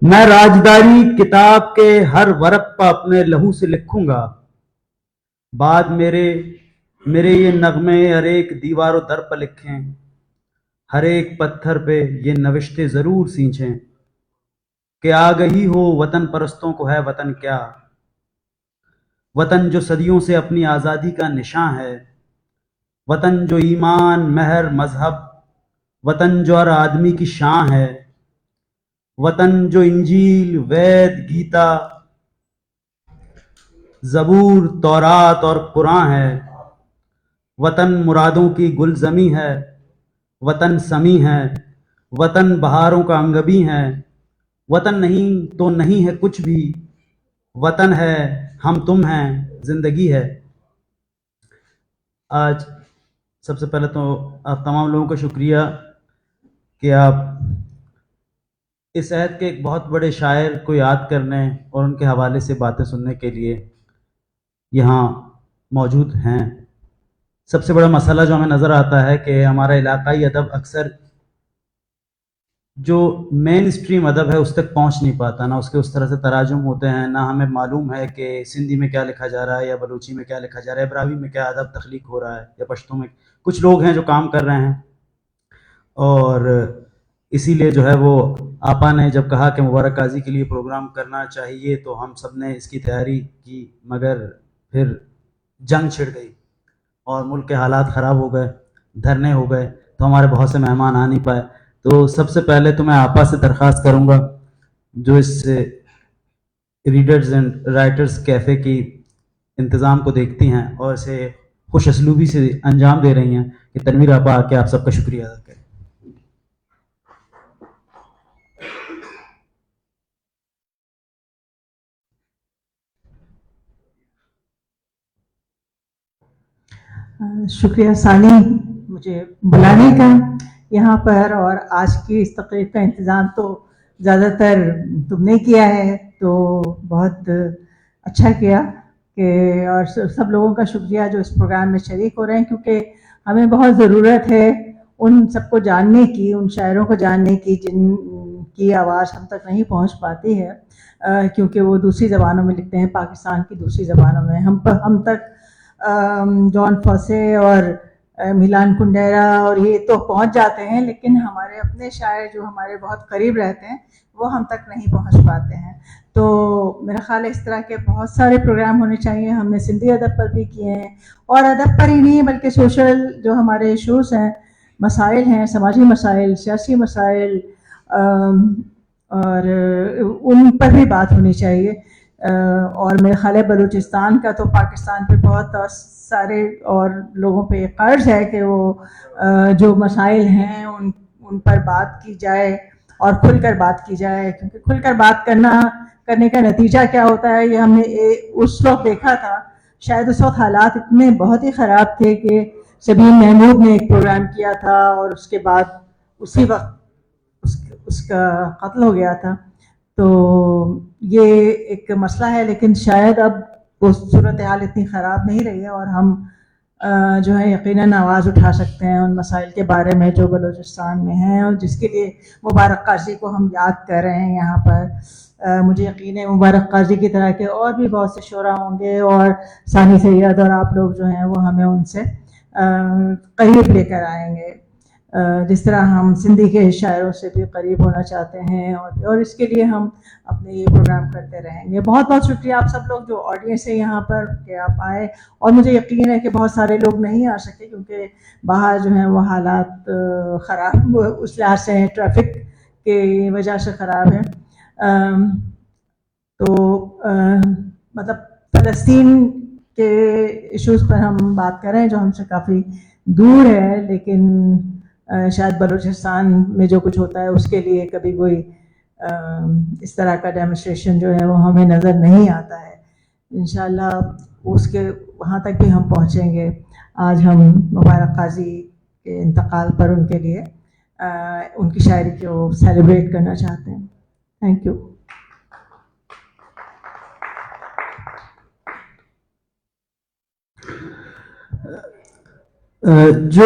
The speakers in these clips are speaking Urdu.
میں راجداری کتاب کے ہر ورق پہ اپنے لہو سے لکھوں گا، بعد میرے یہ نغمے ہر ایک دیوار و در پہ لکھیں، ہر ایک پتھر پہ یہ نوشتے ضرور سینچیں کہ آگہی ہو وطن پرستوں کو ہے وطن کیا، وطن جو صدیوں سے اپنی آزادی کا نشاں ہے، وطن جو ایمان مہر مذہب، وطن جو ہر آدمی کی شان ہے، وطن جو انجیل وید گیتا زبور تورات اور قرآن ہے، وطن مرادوں کی گلزمی ہے، وطن سمیع ہے، وطن بہاروں کا انگبی ہے، وطن نہیں تو نہیں ہے کچھ بھی، وطن ہے ہم تم ہیں زندگی ہے۔ آج سب سے پہلے تو آپ تمام لوگوں کا شکریہ کہ آپ اس عہد کے ایک بہت بڑے شاعر کو یاد کرنے اور ان کے حوالے سے باتیں سننے کے لیے یہاں موجود ہیں۔ سب سے بڑا مسئلہ جو ہمیں نظر آتا ہے کہ ہمارا علاقائی ادب اکثر جو مین اسٹریم ادب ہے اس تک پہنچ نہیں پاتا، نہ اس کے اس طرح سے تراجم ہوتے ہیں، نہ ہمیں معلوم ہے کہ سندھی میں کیا لکھا جا رہا ہے یا بلوچی میں کیا لکھا جا رہا ہے، براوی میں کیا ادب تخلیق ہو رہا ہے یا پشتو میں کچھ لوگ ہیں جو کام کر رہے ہیں۔ اور اسی لیے جو ہے وہ آپا نے جب کہا کہ مبارک قاضی کے لیے پروگرام کرنا چاہیے تو ہم سب نے اس کی تیاری کی، مگر پھر جنگ چھڑ گئی اور ملک کے حالات خراب ہو گئے، دھرنے ہو گئے، تو ہمارے بہت سے مہمان آ نہیں پائے۔ تو سب سے پہلے تو میں آپا سے درخواست کروں گا جو اس ریڈرز اینڈ رائٹرز کیفے کی انتظام کو دیکھتی ہیں اور اسے خوش اسلوبی سے انجام دے رہی ہیں، کہ تنویر آپا آ کے آپ سب کا شکریہ ادا کریں۔ شکریہ ثانی مجھے بلانے کا یہاں پر، اور آج کی اس تقریب کا انتظام تو زیادہ تر تم نے کیا ہے، تو بہت اچھا کیا کہ، اور سب لوگوں کا شکریہ جو اس پروگرام میں شریک ہو رہے ہیں، کیونکہ ہمیں بہت ضرورت ہے ان سب کو جاننے کی، ان شاعروں کو جاننے کی جن کی آواز ہم تک نہیں پہنچ پاتی ہے، کیونکہ وہ دوسری زبانوں میں لکھتے ہیں، پاکستان کی دوسری زبانوں میں۔ ہم تک جان فوسے اور میلان کنڈیرا اور یہ تو پہنچ جاتے ہیں، لیکن ہمارے اپنے شاعر جو ہمارے بہت قریب رہتے ہیں وہ ہم تک نہیں پہنچ پاتے ہیں۔ تو میرا خیال ہے اس طرح کے بہت سارے پروگرام ہونے چاہیے۔ ہم نے سندھی ادب پر بھی کیے ہیں، اور ادب پر ہی نہیں بلکہ سوشل جو ہمارے ایشوز ہیں، مسائل ہیں، سماجی مسائل، سیاسی مسائل، اور ان پر بھی بات ہونی چاہیے۔ اور میرے خیال ہے بلوچستان کا تو پاکستان پہ بہت سارے اور لوگوں پہ قرض ہے کہ وہ جو مسائل ہیں ان پر بات کی جائے اور کھل کر بات کی جائے، کیونکہ کھل کر بات کرنے کا نتیجہ کیا ہوتا ہے یہ ہم نے اس وقت دیکھا تھا۔ شاید اس وقت حالات اتنے بہت ہی خراب تھے کہ شبین محمود نے ایک پروگرام کیا تھا اور اس کے بعد اسی وقت اس کا قتل ہو گیا تھا۔ تو یہ ایک مسئلہ ہے، لیکن شاید اب وہ صورتحال اتنی خراب نہیں رہی ہے، اور ہم جو ہے یقیناً آواز اٹھا سکتے ہیں ان مسائل کے بارے میں جو بلوچستان میں ہیں، اور جس کے لیے مبارک قاضی کو ہم یاد کر رہے ہیں یہاں پر۔ مجھے یقین ہے مبارک قاضی کی طرح کے اور بھی بہت سے شعراء ہوں گے، اور ثانی سید اور آپ لوگ جو ہیں وہ ہمیں ان سے قریب لے کر آئیں گے، جس طرح ہم سندھی کے شاعروں سے بھی قریب ہونا چاہتے ہیں، اور اس کے لیے ہم اپنے یہ پروگرام کرتے رہیں گے۔ بہت بہت شکریہ آپ سب لوگ جو آڈینس ہے یہاں پر کہ آپ آئے، اور مجھے یقین ہے کہ بہت سارے لوگ نہیں آ سکے کیونکہ باہر جو ہیں وہ حالات خراب اس لحاظ سے ہیں، ٹریفک کی وجہ سے خراب ہے۔ تو مطلب فلسطین کے ایشوز پر ہم بات کر رہے ہیں جو ہم سے کافی دور ہے، لیکن شاید بلوچستان میں جو کچھ ہوتا ہے اس کے لیے کبھی کوئی اس طرح کا ڈیمونسٹریشن جو ہے وہ ہمیں نظر نہیں آتا ہے۔ انشاءاللہ اس کے وہاں تک بھی ہم پہنچیں گے۔ آج ہم مبارک قاضی کے انتقال پر ان کے لیے ان کی شاعری کو سیلیبریٹ کرنا چاہتے ہیں۔ Thank you. جو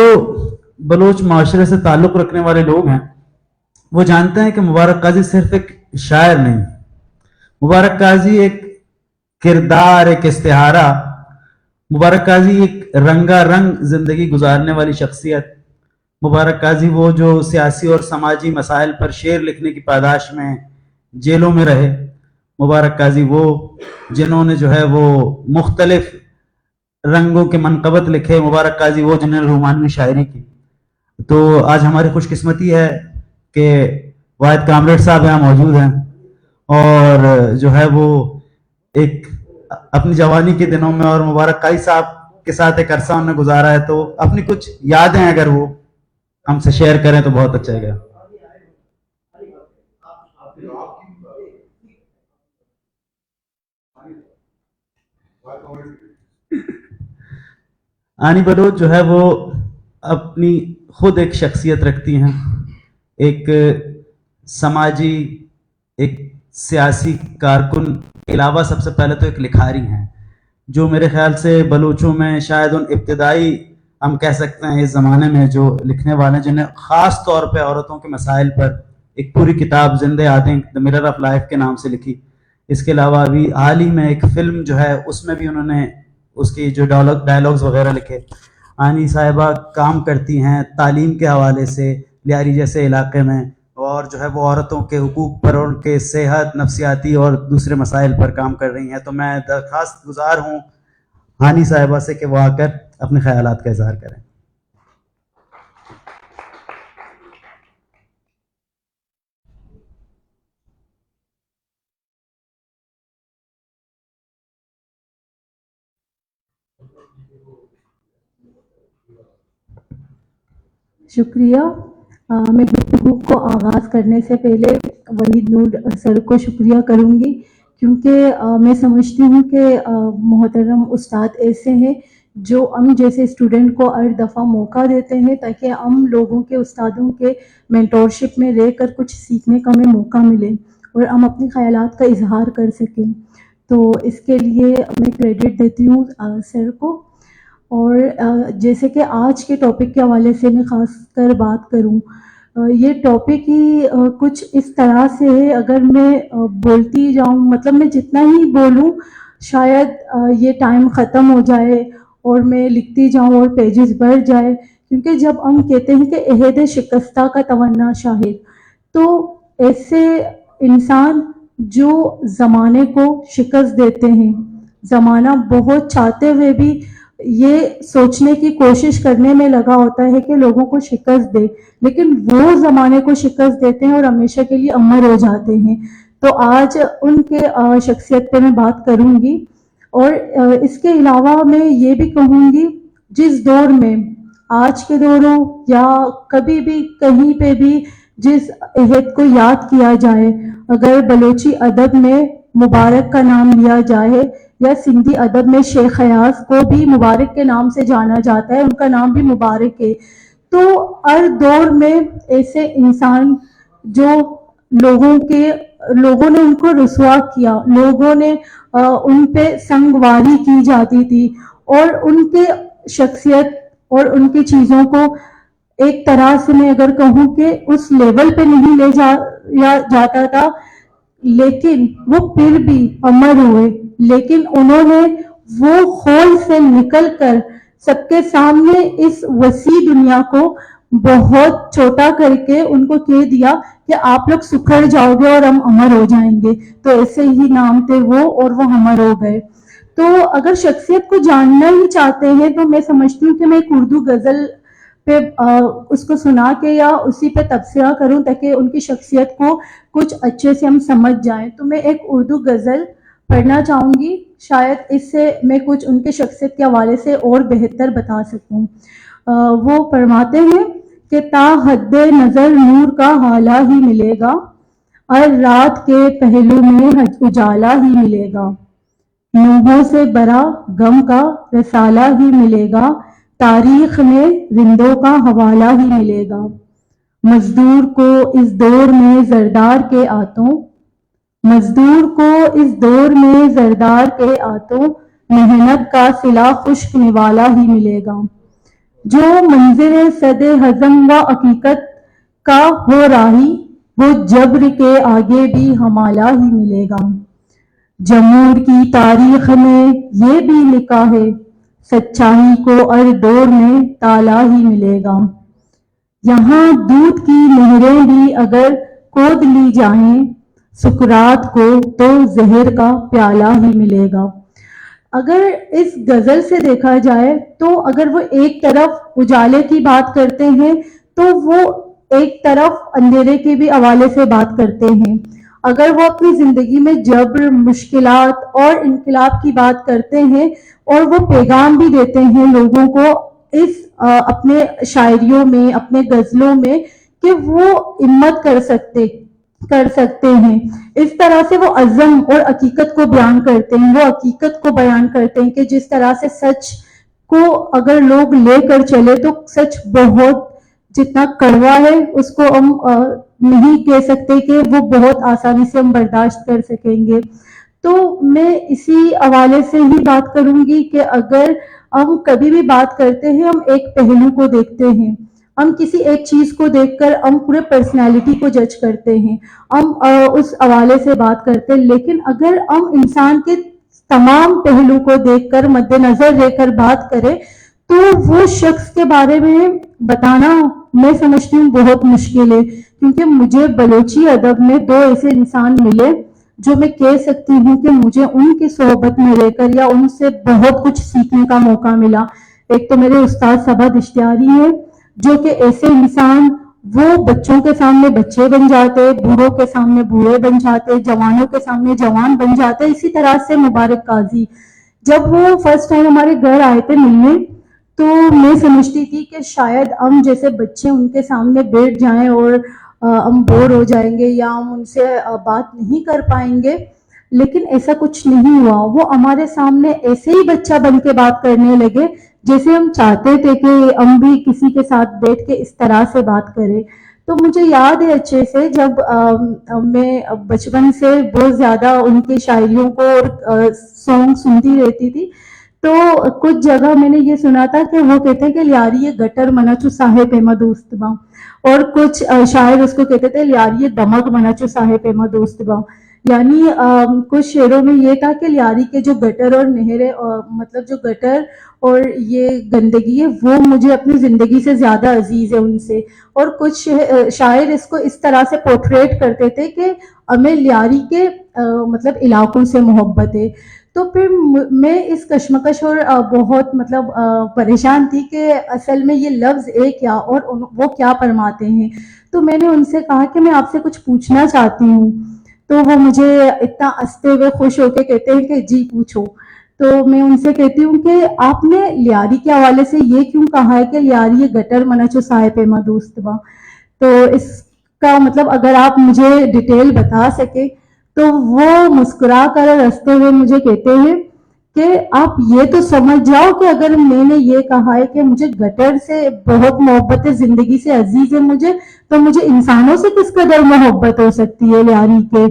بلوچ معاشرے سے تعلق رکھنے والے لوگ ہیں وہ جانتے ہیں کہ مبارک قاضی صرف ایک شاعر نہیں. مبارک قاضی ایک کردار, ایک استعارہ. مبارک قاضی ایک رنگا رنگ زندگی گزارنے والی شخصیت. مبارک قاضی وہ جو سیاسی اور سماجی مسائل پر شعر لکھنے کی پاداش میں جیلوں میں رہے. مبارک قاضی وہ جنہوں نے جو ہے وہ مختلف رنگوں کے منقبت لکھے. مبارک قاضی وہ جنہوں نے رومانوی شاعری کی. تو آج ہماری خوش قسمتی ہے کہ واحد کامریڈ صاحب یہاں موجود ہیں, اور جو ہے وہ ایک اپنی جوانی کے دنوں میں اور مبارک قاضی صاحب کے ساتھ ایک عرصہ انہوں نے گزارا ہے, تو اپنی کچھ یادیں اگر وہ ہم سے شیئر کریں تو بہت اچھا گا. آنی بلوچ جو ہے وہ اپنی خود ایک شخصیت رکھتی ہیں, ایک سماجی, ایک سیاسی کارکن کے علاوہ سب سے پہلے تو ایک لکھاری ہیں, جو میرے خیال سے بلوچوں میں شاید ان ابتدائی ہم کہہ سکتے ہیں اس زمانے میں جو لکھنے والے ہیں, جنہیں خاص طور پہ عورتوں کے مسائل پر ایک پوری کتاب زندہ آدیں دی مرر آف لائف کے نام سے لکھی. اس کے علاوہ ابھی حال ہی میں ایک فلم جو ہے اس میں بھی انہوں نے اس کی جو ڈائلاگز وغیرہ لکھے. آنی صاحبہ کام کرتی ہیں تعلیم کے حوالے سے لیاری جیسے علاقے میں, اور جو ہے وہ عورتوں کے حقوق پر, ان کے صحت, نفسیاتی اور دوسرے مسائل پر کام کر رہی ہیں. تو میں درخواست گزار ہوں آنی صاحبہ سے کہ وہ آ کر اپنے خیالات کا اظہار کریں. شکریہ. میں گفتگو کو آغاز کرنے سے پہلے وحید نور سر کو شکریہ کروں گی, کیونکہ میں سمجھتی ہوں کہ محترم استاد ایسے ہیں جو ہم جیسے اسٹوڈنٹ کو ہر دفعہ موقع دیتے ہیں تاکہ ہم لوگوں کے استادوں کے مینٹورشپ میں رہ کر کچھ سیکھنے کا ہمیں موقع ملے اور ہم اپنے خیالات کا اظہار کر سکیں. تو اس کے لیے میں کریڈٹ دیتی ہوں سر کو. اور جیسے کہ آج کے ٹاپک کے حوالے سے میں خاص کر بات کروں, یہ ٹاپک ہی کچھ اس طرح سے ہے, اگر میں بولتی جاؤں, مطلب میں جتنا ہی بولوں شاید یہ ٹائم ختم ہو جائے اور میں لکھتی جاؤں اور پیجز بڑھ جائے. کیونکہ جب ہم کہتے ہیں کہ عہد شکستہ کا تمنا شاہد, تو ایسے انسان جو زمانے کو شکست دیتے ہیں, زمانہ بہت چاہتے ہوئے بھی یہ سوچنے کی کوشش کرنے میں لگا ہوتا ہے کہ لوگوں کو شکست دے, لیکن وہ زمانے کو شکست دیتے ہیں اور ہمیشہ کے لیے امر ہو جاتے ہیں. تو آج ان کے شخصیت پہ میں بات کروں گی. اور اس کے علاوہ میں یہ بھی کہوں گی, جس دور میں آج کے دور ہو یا کبھی بھی کہیں پہ بھی جس عہد کو یاد کیا جائے, اگر بلوچی ادب میں مبارک کا نام لیا جائے یا سندھی ادب میں شیخ ایاز کو بھی مبارک کے نام سے جانا جاتا ہے, ان کا نام بھی مبارک ہے. تو ہر دور میں ایسے انسان جو لوگوں نے ان کو رسوا کیا, لوگوں نے ان پہ سنگواری کی جاتی تھی, اور ان کے شخصیت اور ان کی چیزوں کو ایک طرح سے میں اگر کہوں کہ اس لیول پہ نہیں لے جاتا تھا, لیکن وہ پھر بھی امر ہوئے. لیکن انہوں نے وہ خول سے نکل کر سب کے سامنے اس وسیع دنیا کو بہت چھوٹا کر کے ان کو کہہ دیا کہ آپ لوگ سکھڑ جاؤ گے اور ہم امر ہو جائیں گے. تو ایسے ہی نام تھے وہ, اور وہ امر ہو گئے. تو اگر شخصیت کو جاننا ہی چاہتے ہیں تو میں سمجھتی ہوں کہ میں ایک اردو غزل پہ اس کو سنا کے یا اسی پہ تبصرہ کروں تاکہ ان کی شخصیت کو کچھ اچھے سے ہم سمجھ جائیں. تو میں ایک اردو غزل پڑھنا چاہوں گی, شاید اس سے میں کچھ ان کے شخصیت کے حوالے سے اور بہتر بتا سکوں. وہ فرماتے ہیں کہ تا حد نظر نور کا حالہ ہی ملے گا, اور رات کے پہلو میں اجالا ہی ملے گا, نوحوں سے برا غم کا رسالہ ہی ملے گا, تاریخ میں رندوں کا حوالہ ہی ملے گا. مزدور کو اس دور میں زردار کے آتوں, مزدور کو اس دور میں زردار کے آتوں, محنت کا صلہ خشک نوالا ہی ملے گا. جو منظر صد ہضم و حقیقت کا ہو راہی, وہ جبر کے آگے بھی ہمالا ہی ملے گا۔ جمہور کی تاریخ میں یہ بھی لکھا ہے، سچائی کو ہر دور میں تالا ہی ملے گا۔ یہاں دودھ کی نہریں بھی اگر کھود لی جائیں سکرات کو تو زہر کا پیالہ ہی ملے گا۔ اگر اس غزل سے دیکھا جائے تو اگر وہ ایک طرف اجالے کی بات کرتے ہیں تو وہ ایک طرف اندھیرے کے بھی حوالے سے بات کرتے ہیں۔ اگر وہ اپنی زندگی میں جبر، مشکلات اور انقلاب کی بات کرتے ہیں اور وہ پیغام بھی دیتے ہیں لوگوں کو اس اپنے شاعریوں میں، اپنے غزلوں میں، کہ وہ ہمت کر سکتے ہیں۔ اس طرح سے وہ عزم اور حقیقت کو بیان کرتے ہیں، وہ حقیقت کو بیان کرتے ہیں کہ جس طرح سے سچ کو اگر لوگ لے کر چلے تو سچ بہت جتنا کڑوا ہے اس کو ہم نہیں کہہ سکتے کہ وہ بہت آسانی سے ہم برداشت کر سکیں گے۔ تو میں اسی حوالے سے ہی بات کروں گی کہ اگر ہم کبھی بھی بات کرتے ہیں ہم ایک پہلو کو دیکھتے ہیں، ہم کسی ایک چیز کو دیکھ کر ہم پورے پرسنالٹی کو جج کرتے ہیں، ہم اس حوالے سے بات کرتے ہیں، لیکن اگر ہم انسان کے تمام پہلو کو دیکھ کر مد نظر رہ کر بات کریں تو وہ شخص کے بارے میں بتانا میں سمجھتی ہوں بہت مشکل ہے، کیونکہ مجھے بلوچی ادب میں دو ایسے انسان ملے جو میں کہہ سکتی ہوں کہ مجھے ان کی صحبت میں رہ کر یا ان سے بہت کچھ سیکھنے کا موقع ملا۔ ایک تو میرے استاد صبا اشتیاری ہیں، جو کہ ایسے انسان وہ بچوں کے سامنے بچے بن جاتے، بوڑھوں کے سامنے بوڑھے بن جاتے، جوانوں کے سامنے جوان بن جاتے۔ اسی طرح سے مبارک قاضی، جب وہ فرسٹ ٹائم ہمارے گھر آئے تھے ملنے تو میں سمجھتی تھی کہ شاید ہم جیسے بچے ان کے سامنے بیٹھ جائیں اور ہم بور ہو جائیں گے یا ہم ان سے بات نہیں کر پائیں گے، لیکن ایسا کچھ نہیں ہوا۔ وہ ہمارے سامنے ایسے ہی بچہ بن کے بات کرنے لگے جیسے ہم چاہتے تھے کہ ہم بھی کسی کے ساتھ بیٹھ کے اس طرح سے بات کریں۔ تو مجھے یاد ہے اچھے سے جب میں بچپن سے بہت زیادہ ان کی شاعریوں کو اور سانگ سنتی رہتی تھی، تو کچھ جگہ میں نے یہ سنا تھا کہ وہ کہتے ہیں کہ لیاری یہ گٹر منچو صاحب پیما دوست با، اور کچھ شاعر اس کو کہتے تھے لیاری یہ دمگ منچو صاحب پیما دوست با۔ یعنی کچھ شعروں میں یہ تھا کہ لیاری کے جو گٹر اور نہریں، مطلب جو گٹر اور یہ گندگی ہے وہ مجھے اپنی زندگی سے زیادہ عزیز ہے ان سے۔ اور کچھ شاعر اس کو اس طرح سے پورٹریٹ کرتے تھے کہ ہمیں لیاری کے مطلب علاقوں سے محبت ہے۔ تو پھر میں اس کشمکش اور بہت مطلب پریشان تھی کہ اصل میں یہ لفظ ہے کیا اور وہ کیا فرماتے ہیں۔ تو میں نے ان سے کہا کہ میں آپ سے کچھ پوچھنا چاہتی ہوں، تو وہ مجھے اتنا ہنستے ہوئے خوش ہو کے کہتے ہیں کہ جی پوچھو۔ تو میں ان سے کہتی ہوں کہ آپ نے لیاری کے حوالے سے یہ کیوں کہا ہے کہ لیاری یہ گٹر منچو صاحب پیما دوست با؟ تو اس کا مطلب اگر آپ مجھے ڈیٹیل بتا سکے۔ تو وہ مسکرا کر ہنستے ہوئے مجھے کہتے ہیں کہ آپ یہ تو سمجھ جاؤ کہ اگر میں نے یہ کہا ہے کہ مجھے گٹر سے بہت محبت ہے، زندگی سے عزیز ہے مجھے، تو مجھے انسانوں سے کس قدر محبت ہو سکتی ہے لیاری کے۔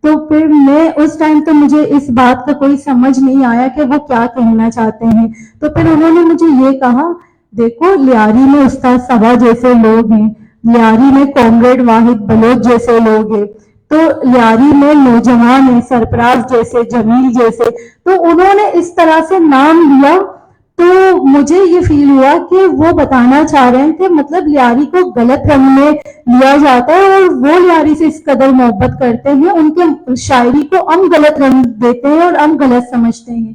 تو پھر میں اس ٹائم تو مجھے اس بات کا کوئی سمجھ نہیں آیا کہ وہ کیا کہنا چاہتے ہیں۔ تو پھر انہوں نے مجھے یہ کہا، دیکھو لیاری میں استاد صبا جیسے لوگ ہیں، لیاری میں کامریڈ واحد بلوچ جیسے لوگ ہیں، تو لیاری میں نوجوان ہیں سرفراز جیسے، جمیل جیسے۔ تو انہوں نے اس طرح سے نام لیا تو مجھے یہ فیل ہوا کہ وہ بتانا چاہ رہے ہیں کہ مطلب لیاری کو غلط رنگ میں لیا جاتا ہے اور وہ لیاری سے اس قدر محبت کرتے ہیں، ان کے شاعری کو ہم غلط رنگ دیتے ہیں اور ہم غلط سمجھتے ہیں۔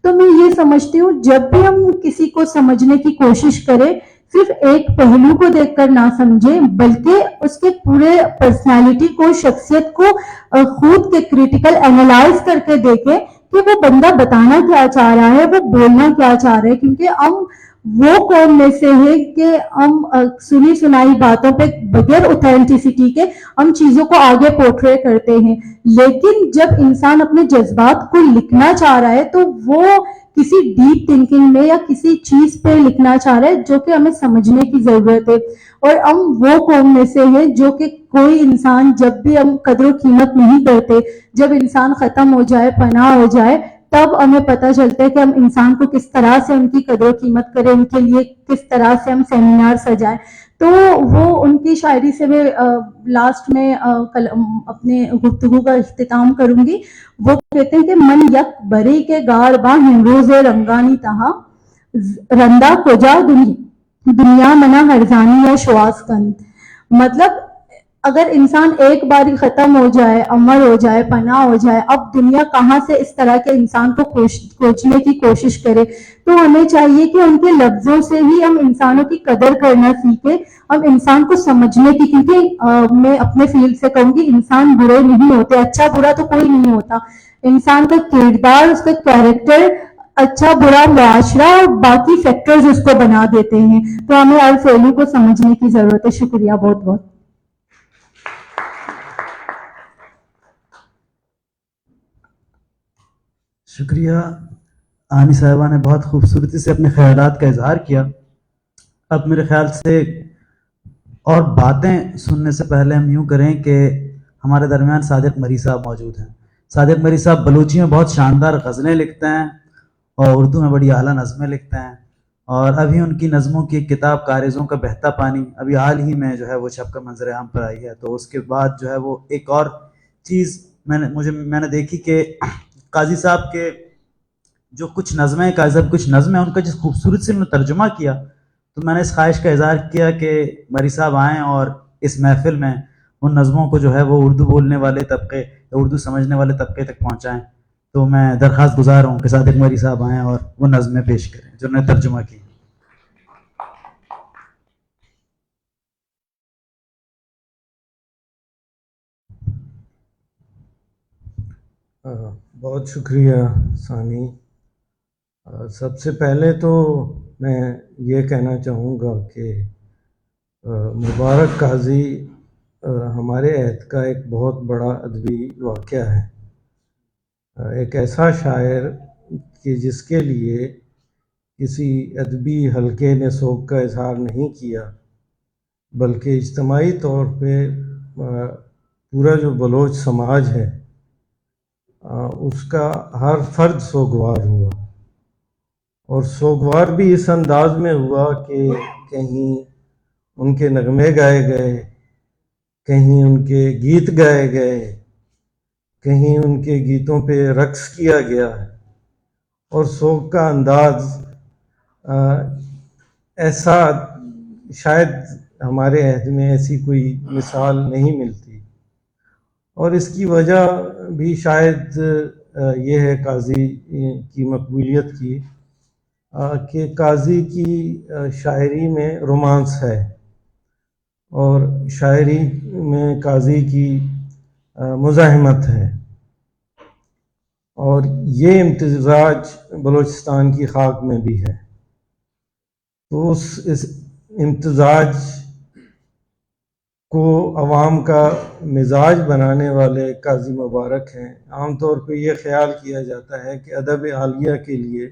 تو میں یہ سمجھتی ہوں جب بھی ہم کسی کو سمجھنے کی کوشش کریں صرف ایک پہلو کو دیکھ کر نہ سمجھیں، بلکہ اس کے پورے پرسنالٹی کو، شخصیت کو خود کے کریٹیکل اینالائز کر کے دیکھیں کہ وہ بندہ بتانا کیا چاہ رہا ہے، وہ بولنا کیا چاہ رہا ہے۔ کیونکہ ہم وہ قوم میں سے ہے کہ ہم سنی سنائی باتوں پہ بغیر اوتھینٹسٹی کے ہم چیزوں کو آگے پورٹرے کرتے ہیں، لیکن جب انسان اپنے جذبات کو لکھنا چاہ رہا ہے تو وہ کسی ڈیپ تھنکنگ میں یا کسی چیز پہ لکھنا چاہ رہا ہے جو کہ ہمیں سمجھنے کی ضرورت ہے۔ اور ہم وہ قوم میں سے ہیں جو کہ کوئی انسان جب بھی ہم قدر و قیمت نہیں کرتے، جب انسان ختم ہو جائے، پناہ ہو جائے، تب ہمیں پتہ چلتا ہے کہ ہم انسان کو کس طرح سے ان کی قدر و قیمت کریں، ان کے لیے کس طرح سے ہم سیمینار سجائیں۔ تو وہ ان کی شاعری سے میں لاسٹ میں اپنے گفتگو کا اختتام کروں گی. وہ کہتے ہیں کہ من یک بری کے گار با ہمروز رنگانی تہا رندا کجا دنیا منا ہرزانی یا شواس کند. مطلب اگر انسان ایک باری ختم ہو جائے، امر ہو جائے، پناہ ہو جائے، اب دنیا کہاں سے اس طرح کے انسان کو کھوجنے کی کوشش کرے. تو ہمیں چاہیے کہ ان کے لفظوں سے ہی ہم انسانوں کی قدر کرنا سیکھیں، ہم انسان کو سمجھنے کی. کیونکہ میں اپنے فیلڈ سے کہوں گی انسان برے نہیں ہوتے، اچھا برا تو کوئی نہیں ہوتا. انسان کا کردار، اس کا کیریکٹر، اچھا برا معاشرہ اور باقی فیکٹرز اس کو بنا دیتے ہیں. تو ہمیں ہر پہلو کو سمجھنے کی ضرورت ہے. شکریہ بہت بہت. شکریہ. آنی صاحبہ نے بہت خوبصورتی سے اپنے خیالات کا اظہار کیا. اب میرے خیال سے اور باتیں سننے سے پہلے ہم یوں کریں کہ ہمارے درمیان صادق مری صاحب موجود ہیں. صادق مری صاحب بلوچی میں بہت شاندار غزلیں لکھتے ہیں اور اردو میں بڑی اعلیٰ نظمیں لکھتے ہیں. اور ابھی ان کی نظموں کی ایک کتاب کارزوں کا بہتا پانی ابھی حال ہی میں جو ہے وہ چھپ کر منظر عام پر آئی ہے. تو اس کے بعد جو ہے وہ ایک اور چیز میں نے دیکھی کہ قاضی صاحب کے جو کچھ نظمیں ان کا جس خوبصورت سے انہوں نے ترجمہ کیا، تو میں نے اس خواہش کا اظہار کیا کہ مری صاحب آئیں اور اس محفل میں ان نظموں کو جو ہے وہ اردو بولنے والے طبقے یا اردو سمجھنے والے طبقے تک پہنچائیں. تو میں درخواست گزار ہوں کہ صادق مری صاحب آئیں اور وہ نظمیں پیش کریں جو انہوں نے ترجمہ کی. بہت شکریہ ثانی. سب سے پہلے تو میں یہ کہنا چاہوں گا کہ مبارک قاضی ہمارے عہد کا ایک بہت بڑا ادبی واقعہ ہے. ایک ایسا شاعر کہ جس کے لیے کسی ادبی حلقے نے سوگ کا اظہار نہیں کیا، بلکہ اجتماعی طور پہ پورا جو بلوچ سماج ہے اس کا ہر فرد سوگوار ہوا. اور سوگوار بھی اس انداز میں ہوا کہ کہیں ان کے نغمے گائے گئے، کہیں ان کے گیت گائے گئے، کہیں ان کے گیتوں پہ رقص کیا گیا. اور سوگ کا انداز ایسا شاید ہمارے عہد میں ایسی کوئی مثال نہیں ملتی. اور اس کی وجہ بھی شاید یہ ہے قاضی کی مقبولیت کی کہ قاضی کی شاعری میں رومانس ہے، اور شاعری میں قاضی کی مزاحمت ہے. اور یہ امتزاج بلوچستان کی خاک میں بھی ہے. تو اس امتزاج کو عوام کا مزاج بنانے والے قاضی مبارک ہیں. عام طور پہ یہ خیال کیا جاتا ہے کہ ادب عالیہ کے لیے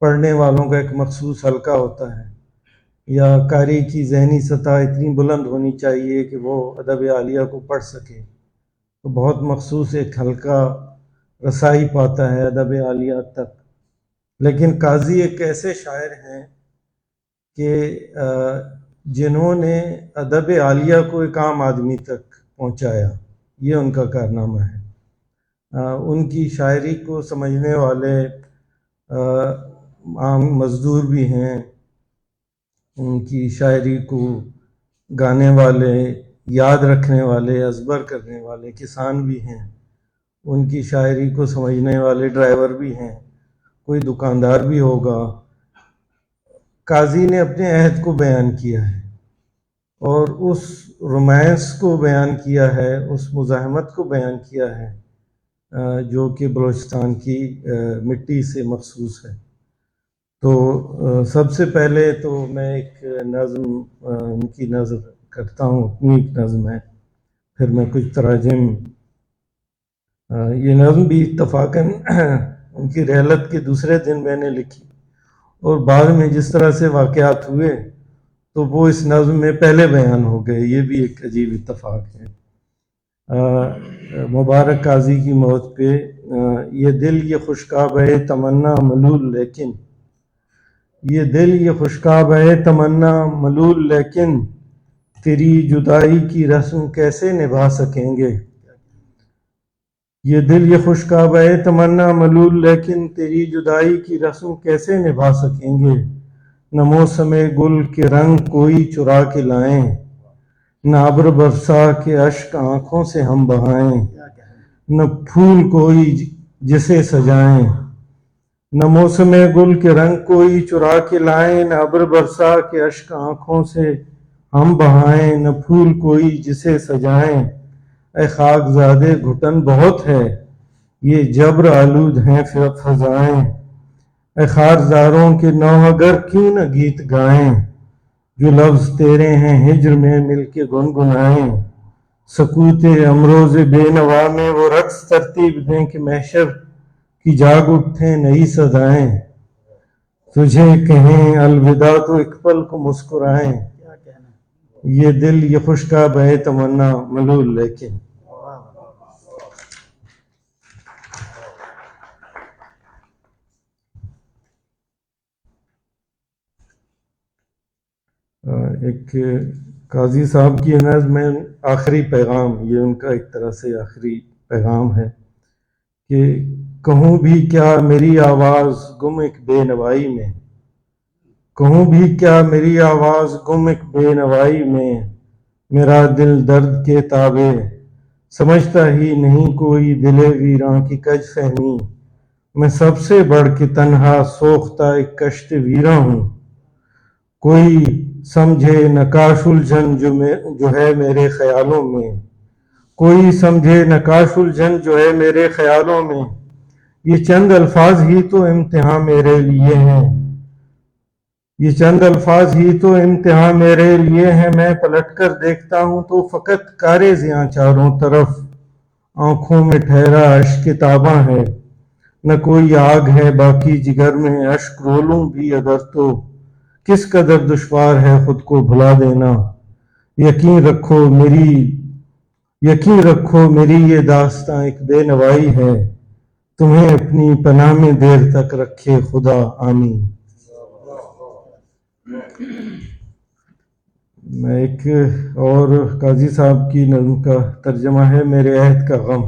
پڑھنے والوں کا ایک مخصوص حلقہ ہوتا ہے، یا قاری کی ذہنی سطح اتنی بلند ہونی چاہیے کہ وہ ادب عالیہ کو پڑھ سکے، تو بہت مخصوص ایک حلقہ رسائی پاتا ہے ادب عالیہ تک. لیکن قاضی ایک ایسے شاعر ہیں کہ جنہوں نے ادب عالیہ کو ایک عام آدمی تک پہنچایا. یہ ان کا کارنامہ ہے. ان کی شاعری کو سمجھنے والے عام مزدور بھی ہیں، ان کی شاعری کو گانے والے، یاد رکھنے والے، ازبر کرنے والے کسان بھی ہیں، ان کی شاعری کو سمجھنے والے ڈرائیور بھی ہیں، کوئی دکاندار بھی ہوگا. قاضی نے اپنے عہد کو بیان کیا ہے، اور اس رومانس کو بیان کیا ہے، اس مزاحمت کو بیان کیا ہے جو کہ بلوچستان کی مٹی سے مخصوص ہے. تو سب سے پہلے تو میں ایک نظم ان کی نظر کرتا ہوں، اپنی ایک نظم ہے، پھر میں کچھ تراجم. یہ نظم بھی اتفاقاً ان کی رحلت کے دوسرے دن میں نے لکھی، اور بعد میں جس طرح سے واقعات ہوئے تو وہ اس نظم میں پہلے بیان ہو گئے. یہ بھی ایک عجیب اتفاق ہے. مبارک قاضی کی موت پہ یہ دل یہ خوشکاب ہے تمنا ملول، لیکن یہ دل یہ خوشخواب ہے تمنا ملول، لیکن تیری جدائی کی رسم کیسے نبھا سکیں گے؟ یہ دل یہ خوشخواب ہے تمنا ملول، لیکن تیری جدائی کی رسم کیسے نبھا سکیں گے؟ نہ موسم گل کے رنگ کوئی چرا کے لائیں، نہ ابر برسا کے اشک آنکھوں سے ہم بہائیں، نہ پھول کوئی جسے سجائیں، نہ موسم گل کے رنگ کوئی چرا کے لائیں، نہ ابر برسا کے اشک آنکھوں سے ہم بہائیں، نہ پھول کوئی جسے سجائیں۔ اے خاک زادے گھٹن بہت ہے، یہ جبر آلود ہیں فضائیں، اے خارزاروں کے نوحگر کیوں نہ گیت گائیں، جو لفظ تیرے ہیں ہجر میں مل کے گنگنائیں، سکوت امروز بے نوا میں وہ رقص ترتیب دیں کہ محشر کی جاگ اٹھیں نئی صدائیں، تجھے کہیں الوداع تو ایک پل کو مسکرائیں، یہ دل یہ خوشخواب ہے تمنا ملول لیکن۔ ایک قاضی صاحب کی نظم میں آخری پیغام، یہ ان کا ایک طرح سے آخری پیغام ہے کہ کہوں بھی کیا میری آواز گم ایک بے نوائی میں، کہوں بھی کیا میری آواز گم ایک بے نوائی میں، میرا دل درد کے تابع سمجھتا ہی نہیں کوئی دل ویراں کی کج فہمی، میں سب سے بڑھ کے تنہا سوختہ ایک کشت ویراں ہوں، کوئی سمجھے نقاش الجھن جو ہے میرے خیالوں میں، کوئی سمجھے نقاش الجھن جو ہے میرے خیالوں میں، یہ چند الفاظ ہی تو امتحان میرے لیے ہیں، یہ چند الفاظ ہی تو امتحان میرے لیے ہیں، میں پلٹ کر دیکھتا ہوں تو فقط کارِ زیاں چاروں طرف، آنکھوں میں ٹھہرا اشک تاباں ہے، نہ کوئی آگ ہے باقی جگر میں، اشک رولوں بھی اگر تو کس قدر دشوار ہے خود کو بھلا دینا، یقین رکھو میری یہ داستاں ایک بے نوائی ہے، تمہیں اپنی پناہ میں دیر تک رکھے خدا، آمین۔ میں ایک اور قاضی صاحب کی نظم کا ترجمہ ہے، میرے عہد کا غم۔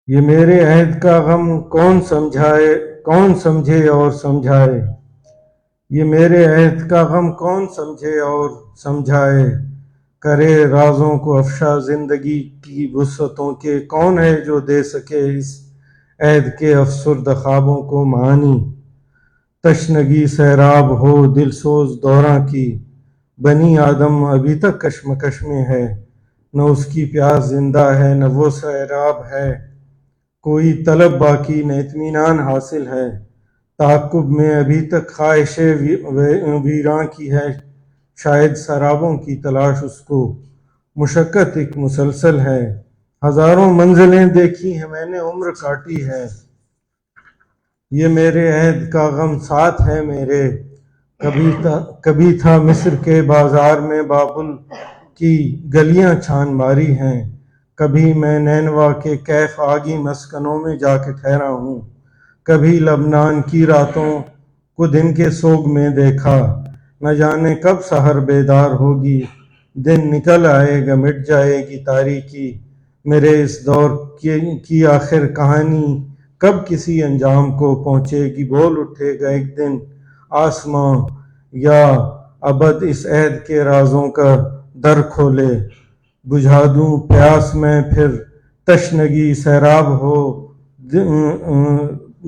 یہ میرے عہد کا غم کون سمجھے اور سمجھائے، یہ میرے عہد کا غم کون سمجھے اور سمجھائے، کرے رازوں کو افشا زندگی کی وسعتوں کے، کون ہے جو دے سکے اس عہد کے افسردہ خوابوں کو معانی، تشنگی سیراب ہو دل سوز دوراں کی، بنی آدم ابھی تک کشمکش میں ہے، نہ اس کی پیاس زندہ ہے نہ وہ سیراب ہے، کوئی طلب باقی نہ اطمینان حاصل ہے، تعاقب میں ابھی تک خواہش ویراں کی ہے، شاید سرابوں کی تلاش اس کو، مشقت ایک مسلسل ہے، ہزاروں منزلیں دیکھی ہیں میں نے عمر کاٹی ہے، یہ میرے عہد کا غم ساتھ ہے میرے، کبھی تھا مصر کے بازار میں بابل کی گلیاں چھان ماری ہیں، کبھی میں نینوا کے کیف آگی مسکنوں میں جا کے ٹھہرا ہوں، کبھی لبنان کی راتوں کو دن کے سوگ میں دیکھا، نہ جانے کب سحر بیدار ہوگی، دن نکل آئے گا مٹ جائے گی تاریکی، میرے اس دور کی آخر کہانی کب کسی انجام کو پہنچے گی، بول اٹھے گا ایک دن آسماں یا ابد اس عہد کے رازوں کا در کھولے، بجھا دوں پیاس میں پھر تشنگی سیراب ہو،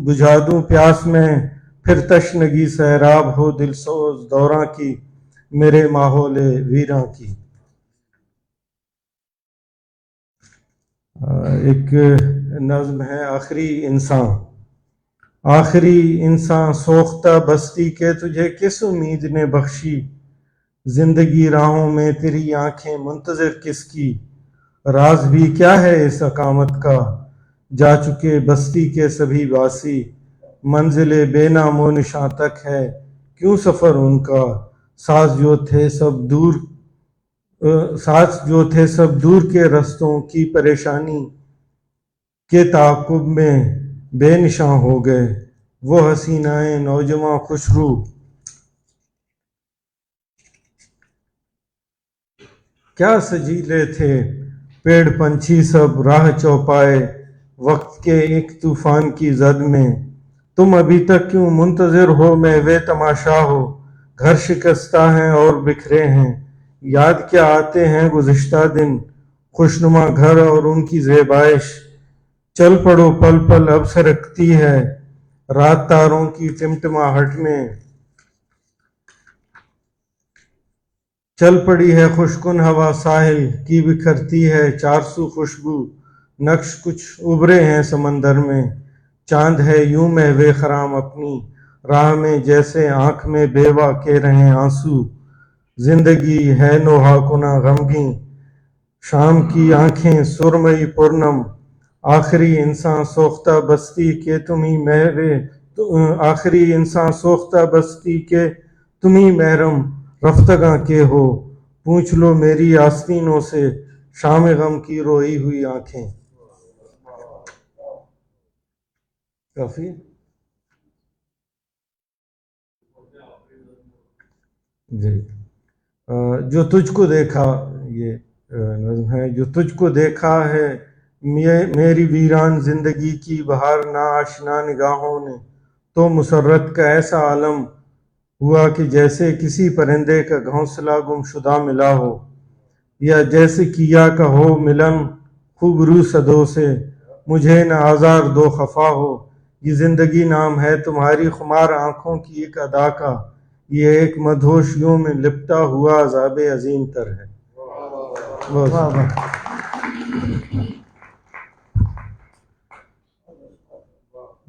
بجھا دوں پیاس میں پھر تشنگی سیراب ہو، دل سوز دوراں کی میرے ماحول ویراں کی۔ ایک نظم ہے آخری انسان سوختہ بستی کے، تجھے کس امید نے بخشی زندگی راہوں میں تیری آنکھیں منتظر کس کی، راز بھی کیا ہے اس اقامت کا، جا چکے بستی کے سبھی باسی، منزل بے نام و نشاں تک ہے کیوں سفر ان کا، ساز جو تھے سب دور کے رستوں کی پریشانی کے تعاقب میں، بے نشاں ہو گئے وہ حسینائیں نوجواں خوشرو. کیا سجیلے تھے پیڑ پنچھی سب راہ چوپائے وقت کے ایک طوفان کی زد میں. تم ابھی تک کیوں منتظر ہو محو تماشا ہو. گھر شکستہ ہیں اور بکھرے ہیں یاد کیا آتے ہیں گزشتہ دن. خوشنما گھر اور ان کی زیبائش. چل پڑو پل پل اب سرکتی ہے رات تاروں کی ٹمٹماہٹ میں. چل پڑی ہے خوشکن ہوا ساحل کی بکھرتی ہے 400 خوشبو. نقش کچھ ابھرے ہیں سمندر میں. چاند ہے یوں محو خرام اپنی راہ میں جیسے آنکھ میں بیوہ کے رہیں آنسو. زندگی ہے نوحہ کناں غمگیں شام کی آنکھیں سرمئی پرنم. آخری انسان سوختہ بستی کے تمہیں آخری انسان سوختہ بستی کے تمہیں محرم رفتگاں کے ہو. پوچھ لو میری آستینوں سے شام غم کی روئی ہوئی آنکھیں. کافی جی. جو تجھ کو دیکھا یہ نظم ہے. جو تجھ کو دیکھا ہے میری ویران زندگی کی بہار نا آشنا نگاہوں نے تو مسرت کا ایسا عالم ہوا کہ جیسے کسی پرندے کا گھونسلہ گم شدہ ملا ہو یا جیسے کیا کا ہو ملن خوبرو صدوں سے مجھے نہ آزار دو خفا ہو. یہ زندگی نام ہے تمہاری خمار آنکھوں کی ایک ادا کا. یہ ایک مدہوش یوں میں لپٹا ہوا عذاب عظیم تر ہے.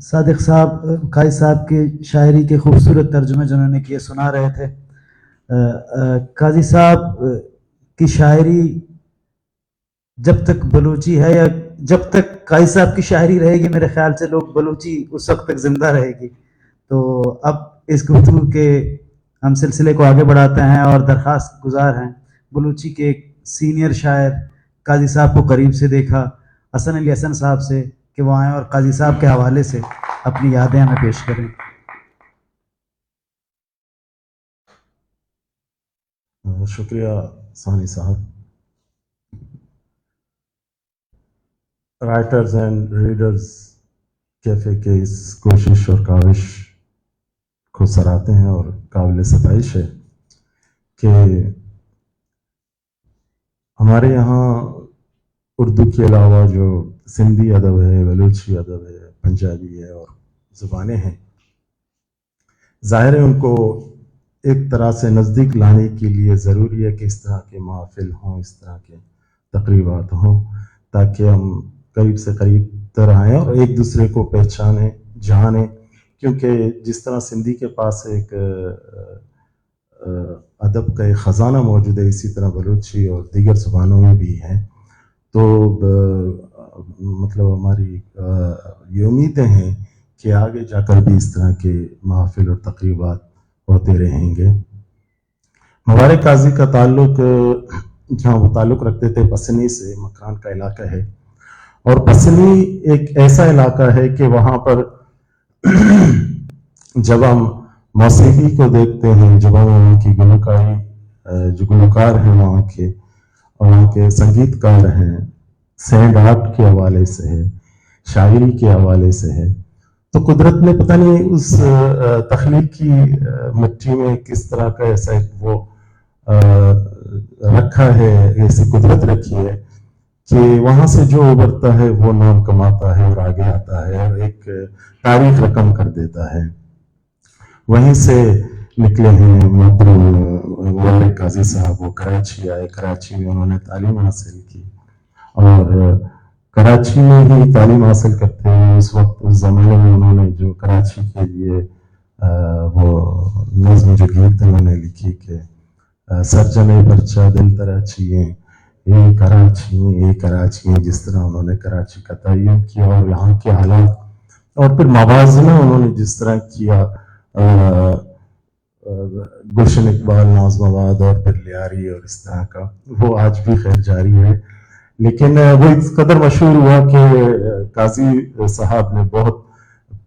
صادق صاحب قائد صاحب کی شاعری کے خوبصورت ترجمے جنہوں نے کیے سنا رہے تھے. قاضی صاحب کی شاعری جب تک بلوچی ہے یا جب تک قائد صاحب کی شاعری رہے گی میرے خیال سے لوگ بلوچی اس وقت تک زندہ رہے گی. تو اب اس گفتگو کے ہم سلسلے کو آگے بڑھاتے ہیں اور درخواست گزار ہیں بلوچی کے ایک سینئر شاعر قاضی صاحب کو قریب سے دیکھا حسن علی حسن صاحب سے کہ وہ آئیں اور قاضی صاحب کے حوالے سے اپنی یادیں ہمیں پیش کریں. شکریہ ثانی صاحب. رائٹرز اینڈ ریڈرز کیفے کے اس کوشش اور کاوش کو سراہتے ہیں اور قابل ستائش ہے کہ ہمارے یہاں اردو کے علاوہ جو سندھی ادب ہے بلوچی ادب ہے پنجابی ہے اور زبانیں ہیں ظاہر ہے ان کو ایک طرح سے نزدیک لانے کے لیے ضروری ہے کہ اس طرح کے محافل ہوں اس طرح کے تقریبات ہوں تاکہ ہم قریب سے قریب تر آئیں اور ایک دوسرے کو پہچانیں جانیں. کیونکہ جس طرح سندھی کے پاس ایک ادب کا ایک خزانہ موجود ہے اسی طرح بلوچی اور دیگر زبانوں میں بھی ہے. تو مطلب ہماری یہ امیدیں ہیں کہ آگے جا کر بھی اس طرح کے محافل اور تقریبات ہوتے رہیں گے. ہمارے قاضی کا تعلق جہاں وہ تعلق رکھتے تھے پسنی سے مکان کا علاقہ ہے اور پسنی ایک ایسا علاقہ ہے کہ وہاں پر جب ہم موسیقی کو دیکھتے ہیں جب ہم وہاں کی گلوکاری جو گلوکار ہیں وہاں کے سنگیت کار ہیں سینڈ آرٹ کے حوالے سے ہے شاعری کے حوالے سے ہے تو قدرت نے پتہ نہیں اس تخلیق کی مٹی میں کس طرح کا ایسا ایک وہ رکھا ہے ایسی قدرت رکھی ہے کہ وہاں سے جو ابھرتا ہے وہ نام کماتا ہے اور آگے آتا ہے اور ایک تاریخ رقم کر دیتا ہے. وہیں سے نکلے ہیں محترم قاضی صاحب وہ کراچی آئے. کراچی میں انہوں نے تعلیم حاصل کی اور کراچی میں ہی تعلیم حاصل کرتے ہیں اس وقت اس زمانے میں انہوں نے جو کراچی کے لیے وہ نظم جو گیت انہوں نے لکھی کہ سرجنے پرچہ دل تراچی ہیں یہ کراچی ہیں جس طرح انہوں نے کراچی کا تعین کیا اور یہاں کے حالات اور پھر موازنہ انہوں نے جس طرح کیا گلشن اقبال نازم آباد اور پھر لیاری اور اس طرح کا وہ آج بھی خیر جاری ہے. لیکن وہ اس قدر مشہور ہوا کہ قاضی صاحب نے بہت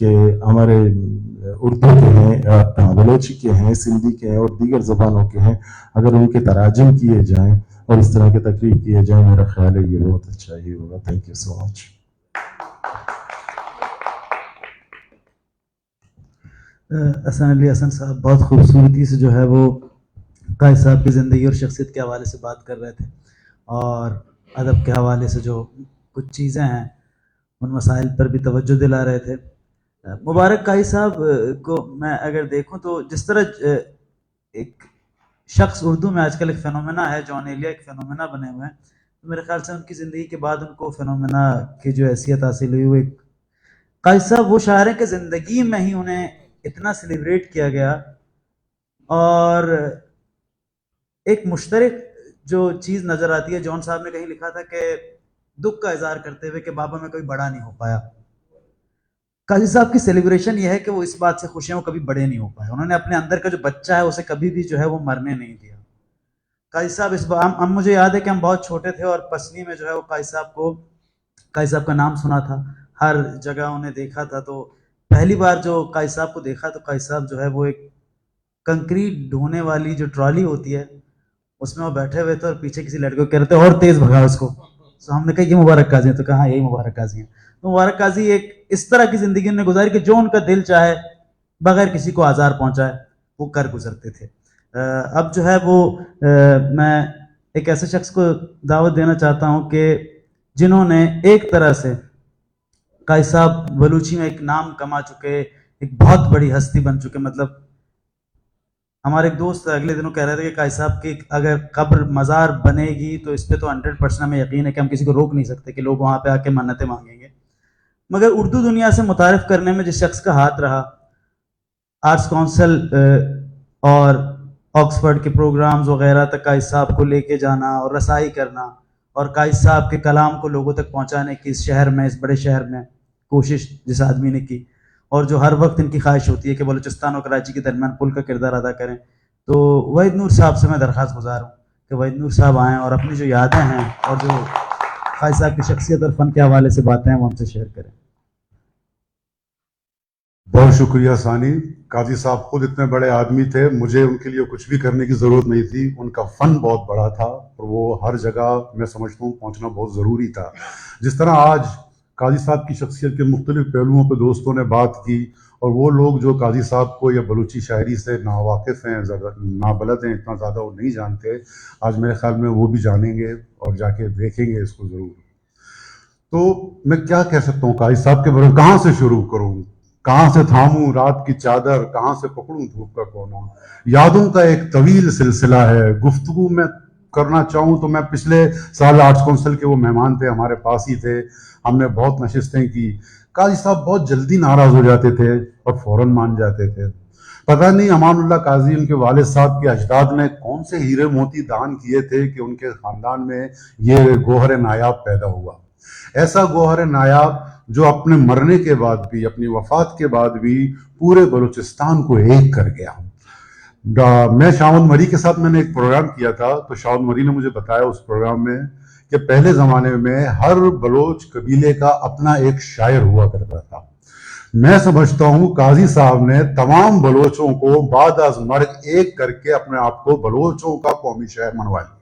کہ ہمارے اردو کے ہیں، بلوچی کے ہیں، سندھی کے ہیں اور دیگر زبانوں کے ہیں، اگر ان کے تراجم کیے جائیں اور اس طرح کے تقریب کیے جائیں، میرا خیال ہے یہ بہت اچھا ہی ہوگا. تھینک یو سو مچ. حسن علی حسن صاحب بہت خوبصورتی سے جو ہے وہ قائد صاحب کی زندگی اور شخصیت کے حوالے سے بات کر رہے تھے، اور ادب کے حوالے سے جو کچھ چیزیں ہیں ان مسائل پر بھی توجہ دلا رہے تھے. مبارک قائد صاحب کو میں اگر دیکھوں تو جس طرح ایک شخص اردو میں آج کل ایک فینومینا ہے، جان ایلیا ایک فینومینا بنے ہوئے ہیں، تو میرے خیال سے ان کی زندگی کے بعد ان کو فینومینا کی جو حیثیت حاصل ہوئی، وہ ایک قائد صاحب وہ شاعر ہیں کہ زندگی میں ہی انہیں اتنا سیلیبریٹ کیا گیا. اور ایک مشترک جو چیز نظر آتی ہے، جون صاحب نے کہیں لکھا تھا کہ دکھ کا اظہار کرتے ہوئے کہ بابا میں کوئی بڑا نہیں ہو پایا. قاضی صاحب کی سیلیبریشن یہ ہے کہ وہ اس بات سے خوش ہیں وہ کبھی بڑے نہیں ہو پائے. انہوں نے اپنے اندر کا جو بچہ ہے اسے کبھی بھی جو ہے وہ مرنے نہیں دیا. قاضی صاحب اس بار ہم مجھے یاد ہے کہ ہم بہت چھوٹے تھے اور پسنی میں جو ہے وہ قاضی صاحب کا نام سنا تھا، ہر جگہ انہیں دیکھا تھا. تو پہلی بار جو قاضی صاحب کو دیکھا تو قاضی صاحب جو ہے وہ ایک کنکریٹ ڈھونے والی جو ٹرالی ہوتی ہے اس میں وہ بیٹھے ہوئے تھے اور پیچھے کسی لڑکے کو کہہ رہے تھے اور تیز بھگا اس کو. تو ہم نے کہا یہ مبارک قاضی ہیں، تو کہا یہی مبارک قاضی ہیں. تو مبارک قاضی ایک اس طرح کی زندگی انہوں نے گزاری کہ جو ان کا دل چاہے بغیر کسی کو آزار پہنچائے وہ کر گزرتے تھے. اب جو ہے وہ میں ایک ایسے شخص کو دعوت دینا چاہتا ہوں کہ جنہوں نے ایک طرح سے قائد صاحب بلوچی میں ایک نام کما چکے، ایک بہت بڑی ہستی بن چکے. مطلب ہمارے ایک دوست اگلے دنوں کہہ رہے تھے کہ قائد صاحب کی اگر قبر مزار بنے گی تو اس پہ تو 100% ہمیں یقین ہے کہ ہم کسی کو روک نہیں سکتے کہ لوگ وہاں پہ آ کے منتیں مانگیں گے. مگر اردو دنیا سے متعارف کرنے میں جس شخص کا ہاتھ رہا، آرٹس کونسل اور آکسفورڈ کے پروگرامز وغیرہ تک قائد صاحب کو لے کے جانا اور رسائی کرنا، اور قائد صاحب کے کلام کو لوگوں تک پہنچانے کی اس شہر میں، اس بڑے شہر میں کوشش جس آدمی نے کی، اور جو ہر وقت ان کی خواہش ہوتی ہے کہ بلوچستان اور کراچی کے درمیان پل کا کردار ادا کریں، تو وحید نور صاحب سے میں درخواست گزار ہوں کہ وحید نور صاحب آئیں اور اپنی جو یادیں ہیں اور جو قائد صاحب کی شخصیت اور فن کے حوالے سے باتیں ہیں وہ ہم سے شیئر کریں. بہت شکریہ ثانی. قاضی صاحب خود اتنے بڑے آدمی تھے، مجھے ان کے لیے کچھ بھی کرنے کی ضرورت نہیں تھی. ان کا فن بہت بڑا تھا اور وہ ہر جگہ میں سمجھتا ہوں پہنچنا بہت ضروری تھا. جس طرح آج قاضی صاحب کی شخصیت کے مختلف پہلوؤں پہ دوستوں نے بات کی، اور وہ لوگ جو قاضی صاحب کو یا بلوچی شاعری سے ناواقف ہیں، نابلد ہیں، اتنا زیادہ وہ نہیں جانتے، آج میرے خیال میں وہ بھی جانیں گے اور جا کے دیکھیں گے اس کو ضرور. تو میں کیا کہہ سکتا ہوں قاضی صاحب کے بارے میں؟ کہاں سے شروع کروں، کہاں سے تھاموں رات کی چادر، کہاں سے پکڑوں دھوپ کا کونا. یادوں کا ایک طویل سلسلہ ہے. گفتگو میں کرنا چاہوں تو میں پچھلے سال آرٹس کونسل کے وہ مہمان تھے، ہمارے پاس ہی تھے، ہم نے بہت نشستیں کی. قاضی صاحب بہت جلدی ناراض ہو جاتے تھے اور فوراً مان جاتے تھے. پتہ نہیں امان اللہ قاضی ان کے والد صاحب کے اجداد نے کون سے ہیرے موتی دان کیے تھے کہ ان کے خاندان میں یہ گوہر نایاب پیدا ہوا. ایسا گوہر نایاب جو اپنے مرنے کے بعد بھی، اپنی وفات کے بعد بھی پورے بلوچستان کو ایک کر گیا. میں شاون مری کے ساتھ میں نے ایک پروگرام کیا تھا، تو شاون مری نے مجھے بتایا اس پروگرام میں کہ پہلے زمانے میں ہر بلوچ قبیلے کا اپنا ایک شاعر ہوا کرتا تھا. میں سمجھتا ہوں قاضی صاحب نے تمام بلوچوں کو بعد از مرگ ایک کر کے اپنے آپ کو بلوچوں کا قومی شاعر منوا لیا.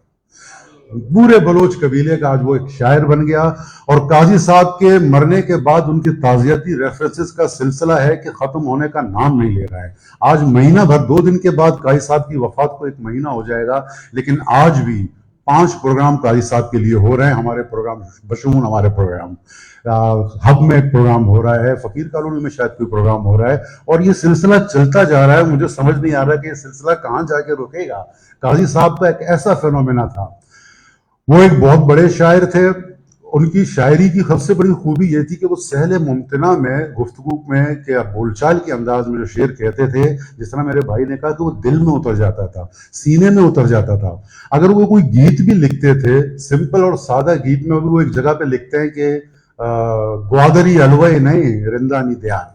پورے بلوچ قبیلے کا آج وہ ایک شاعر بن گیا. اور قاضی صاحب کے مرنے کے بعد ان کی تعزیتی ریفرنسز کا سلسلہ ہے کہ ختم ہونے کا نام نہیں لے رہا ہے. آج مہینہ بھر، 2 دن کے بعد قاضی صاحب کی وفات کو 1 مہینہ ہو جائے گا، لیکن آج بھی 5 پروگرام قاضی صاحب کے لیے ہو رہے ہیں. ہمارے پروگرام بشمول ہمارے پروگرام ہب میں ایک پروگرام ہو رہا ہے، فقیر کالونی میں شاید کوئی پروگرام ہو رہا ہے، اور یہ سلسلہ چلتا جا رہا ہے. مجھے سمجھ نہیں آ رہا کہ یہ سلسلہ کہاں جا کے رکے گا. قاضی صاحب کا ایک ایسا فینومینا تھا. وہ ایک بہت بڑے شاعر تھے. ان کی شاعری کی سب سے بڑی خوبی یہ تھی کہ وہ سہل ممتنع میں، گفتگو میں کہ بول چال کے انداز میں جو شعر کہتے تھے، جس طرح میرے بھائی نے کہا کہ وہ دل میں اتر جاتا تھا، سینے میں اتر جاتا تھا. اگر وہ کوئی گیت بھی لکھتے تھے، سمپل اور سادہ گیت میں بھی وہ ایک جگہ پہ لکھتے ہیں کہ گوادری الوے نہیں رندانی دیان.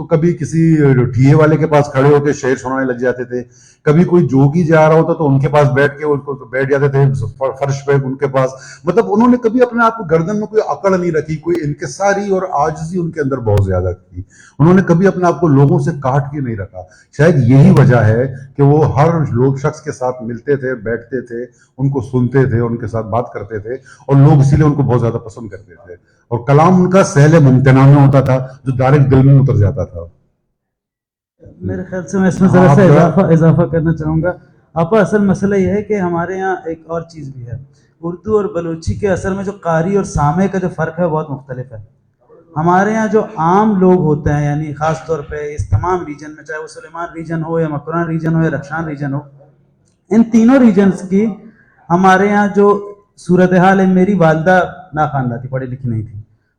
تو کبھی کسی ٹھیے والے کے پاس کھڑے ہو کے شعر سنانے لگ جاتے تھے, کبھی کوئی جوگی جا رہا ہوتا تو ان کے پاس بیٹھ کے ان کو بیٹھ جاتے تھے فرش پہ ان کے پاس. مطلب انہوں نے کبھی اپنے آپ کو گردن میں کوئی اکڑ نہیں رکھی, کوئی انکساری اور عاجزی ان کے اندر بہت زیادہ تھی. انہوں نے کبھی اپنے آپ کو لوگوں سے کاٹ کے نہیں رکھا. شاید یہی وجہ ہے کہ وہ ہر لوگ شخص کے ساتھ ملتے تھے, بیٹھتے تھے, ان کو سنتے تھے, ان کے ساتھ بات کرتے تھے, اور لوگ اسی لیے ان کو بہت زیادہ پسند کرتے تھے. اور کلام ان کا سہل ممتنع میں ہوتا تھا جو ڈائریکٹ دل میں اتر جاتا تھا. میرے خیال سے میں اس میں ذرا سا اضافہ کرنا چاہوں گا. آپ اصل مسئلہ یہ ہے کہ ہمارے یہاں ایک اور چیز بھی ہے. اردو اور بلوچی کے اصل میں جو قاری اور سامع کا جو فرق ہے بہت مختلف ہے. ہمارے یہاں جو عام لوگ ہوتے ہیں, یعنی خاص طور پہ اس تمام ریجن میں, چاہے وہ سلیمان ریجن ہو یا مکران ریجن ہو یا رخشان ریجن ہو, ان تینوں ریجنز کی ہمارے یہاں جو صورتحال ہے, میری والدہ ناخواندہ تھی, پڑھی لکھی نہیں تھی,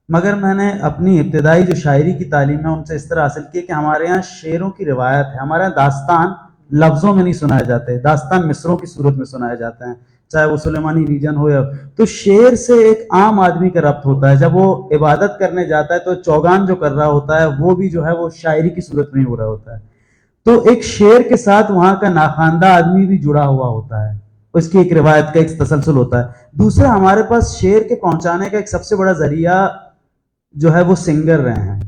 مگر میں نے اپنی ابتدائی جو شاعری کی تعلیم ہے ان سے اس طرح حاصل کی کہ ہمارے یہاں شعروں کی روایت ہے. ہمارے یہاں داستان لفظوں میں نہیں سنائے جاتے, داستان مصروں کی صورت میں سنائے جاتے ہیں, چاہے وہ سلیمانی ریجن ہو یا. تو شعر سے ایک عام آدمی کا ربط ہوتا ہے. جب وہ عبادت کرنے جاتا ہے تو چوگان جو کر رہا ہوتا ہے وہ بھی جو ہے وہ شاعری کی صورت میں ہی ہو رہا ہوتا ہے. تو ایک شعر کے ساتھ وہاں کا ناخواندہ آدمی بھی جڑا ہوا ہوتا ہے, اس کی ایک روایت کا ایک تسلسل ہوتا ہے. دوسرا, ہمارے پاس شعر کے پہنچانے کا ایک سب سے بڑا ذریعہ جو ہے وہ سنگر رہے ہیں.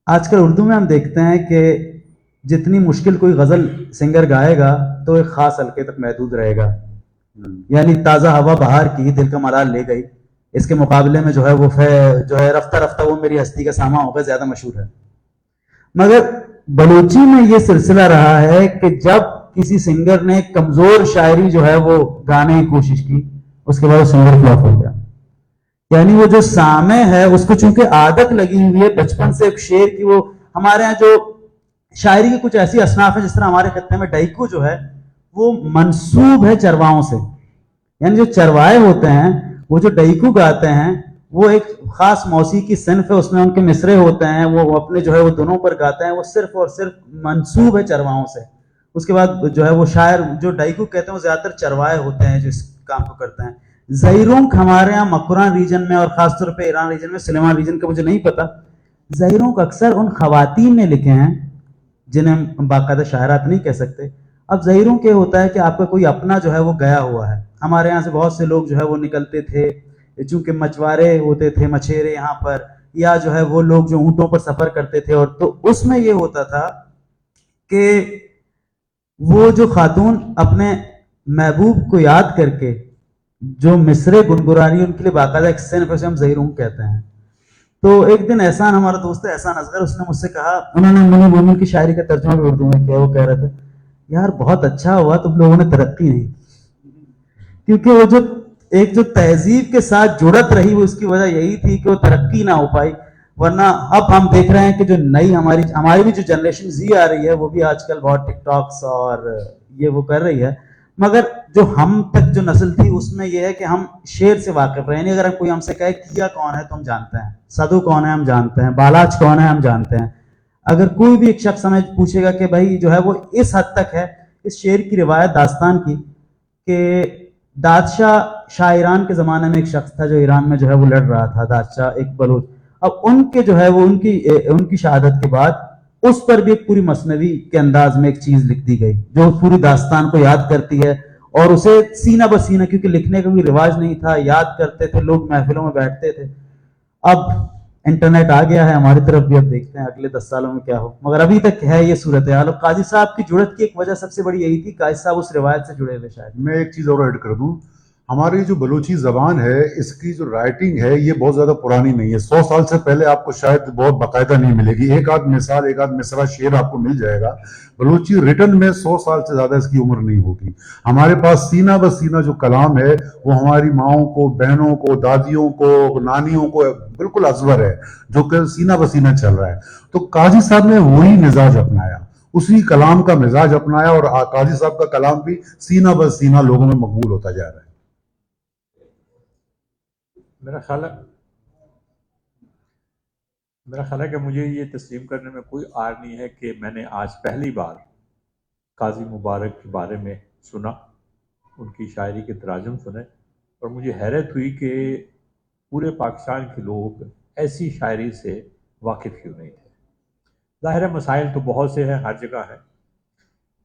آج کل اردو میں ہم دیکھتے ہیں کہ جتنی مشکل کوئی غزل سنگر گائے گا تو ایک خاص حلقے تک محدود رہے گا. یعنی تازہ ہوا بہار کی دل کا ملال لے گئی, اس کے مقابلے میں جو ہے وہ جو ہے رفتہ رفتہ وہ میری ہستی کا ساما ہوگا زیادہ مشہور ہے. مگر بلوچی میں یہ سلسلہ رہا ہے کہ جب کسی سنگر نے کمزور شاعری جو ہے وہ گانے کی کوشش کی, اس کے بعد وہ سنگر فلاپ ہو گیا. یعنی وہ جو سامع ہے اس کو چونکہ عادت لگی ہوئی ہے بچپن سے ایک شعر کی, وہ ہمارے ہاں جو شاعری کی کچھ ایسی اصناف ہے, جس طرح ہمارے خطے میں ڈائیکو جو ہے وہ منسوب ہے چرواؤں سے. یعنی جو چروائے ہوتے ہیں وہ جو ڈائیکو گاتے ہیں وہ ایک خاص موسیقی صنف ہے, اس میں ان کے مصرے ہوتے ہیں, وہ اپنے جو ہے وہ دنوں پر گاتے ہیں, وہ صرف اور صرف منسوب ہے چرواؤں سے. اس کے بعد جو ہے وہ شاعر جو ڈائیکو کہتے ہیں وہ زیادہ تر چروائے ہوتے ہیں جو اس کام کو کرتے ہیں. زہیرونک ہمارے ہاں مکران ریجن میں اور خاص طور پہ ایران ریجن میں, سلیمان ریجن کا مجھے نہیں پتا, زہیرونک اکثر ان خواتین نے لکھے ہیں جنہیں ہم باقاعدہ شاعرات نہیں کہہ سکتے. اب زہیرونک یہ ہوتا ہے کہ آپ کا کوئی اپنا جو ہے وہ گیا ہوا ہے. ہمارے یہاں سے بہت سے لوگ جو ہے وہ نکلتے تھے, چونکہ مچوارے ہوتے تھے, مچھیرے یہاں پر, یا جو ہے وہ لوگ جو اونٹوں پر سفر کرتے تھے, اور تو اس میں یہ ہوتا تھا کہ وہ جو خاتون اپنے محبوب کو یاد کر کے جو مصرے گنگرانی, ان کے لیے باقاعدہ ایک صنف ہے, ہم زہیرونک کہتے ہیں. تو ایک دن احسان, ہمارا دوست ہے احسان اصغر, اس نے مجھ سے کہا, انہوں نے منی مومن کی شاعری کا ترجمہ بھی اردو میں کیا, وہ کہہ رہا تھا یار بہت اچھا ہوا تم لوگوں نے ترقی نہیں, کیونکہ وہ جو ایک جو تہذیب کے ساتھ جڑت رہی وہ اس کی وجہ یہی تھی کہ وہ ترقی نہ ہو پائی. ورنہ اب ہم دیکھ رہے ہیں کہ جو نئی ہماری بھی جو جنریشن زی آ رہی ہے وہ بھی آج کل بہت ٹک ٹاکس اور یہ وہ کر رہی ہے, مگر جو ہم تک جو نسل تھی اس میں یہ ہے کہ ہم شعر سے واقف رہے. یعنی اگر کوئی ہم سے کہے کیا کون ہے تو ہم جانتے ہیں, سدو کون ہے ہم جانتے ہیں, بالاچ کون ہے ہم جانتے ہیں. اگر کوئی بھی ایک شخص ہمیں پوچھے گا کہ بھائی جو ہے وہ اس حد تک ہے اس شعر کی روایت داستان کی کہ دادشاہ شاہ ایران کے زمانے میں ایک شخص تھا جو ایران میں جو ہے وہ لڑ رہا تھا, دادشاہ ایک بلوچ. اب ان کے جو ہے وہ ان کی شہادت کے بعد اس پر بھی ایک پوری مثنوی کے انداز میں ایک چیز لکھ دی گئی جو پوری داستان کو یاد کرتی ہے, اور اسے سینہ بسینہ, کیونکہ لکھنے کا کوئی رواج نہیں تھا, یاد کرتے تھے لوگ, محفلوں میں بیٹھتے تھے. اب انٹرنیٹ آ گیا ہے ہماری طرف بھی, اب دیکھتے ہیں اگلے 10 سالوں میں کیا ہو, مگر ابھی تک ہے یہ صورتحال. اور قاضی صاحب کی جڑت کی ایک وجہ سب سے بڑی یہی تھی, قاضی صاحب اس روایت سے جڑے ہوئے. شاید میں ایک چیز اور ایڈ کر دوں, ہماری جو بلوچی زبان ہے اس کی جو رائٹنگ ہے یہ بہت زیادہ پرانی نہیں ہے. 100 سال سے پہلے آپ کو شاید بہت باقاعدہ نہیں ملے گی, ایک آدھ مثال, ایک آدھ مصرع شعر آپ کو مل جائے گا. بلوچی ریٹن میں 100 سال سے زیادہ اس کی عمر نہیں ہوگی. ہمارے پاس سینہ بسینہ جو کلام ہے وہ ہماری ماؤں کو, بہنوں کو, دادیوں کو, نانیوں کو بالکل ازور ہے, جو کہ سینہ بسینہ چل رہا ہے. تو قاضی صاحب نے وہی مزاج اپنایا, اسی کلام کا مزاج اپنایا, اور قاضی صاحب کا کلام بھی سینہ بسینہ لوگوں میں مقبول ہوتا جا رہا ہے. میرا خیال ہے کہ مجھے یہ تسلیم کرنے میں کوئی عار نہیں ہے کہ میں نے آج پہلی بار قاضی مبارک کے بارے میں سنا, ان کی شاعری کے تراجم سنے, اور مجھے حیرت ہوئی کہ پورے پاکستان کے لوگ ایسی شاعری سے واقف کیوں نہیں تھے. ظاہر ہے مسائل تو بہت سے ہیں، ہر جگہ ہے،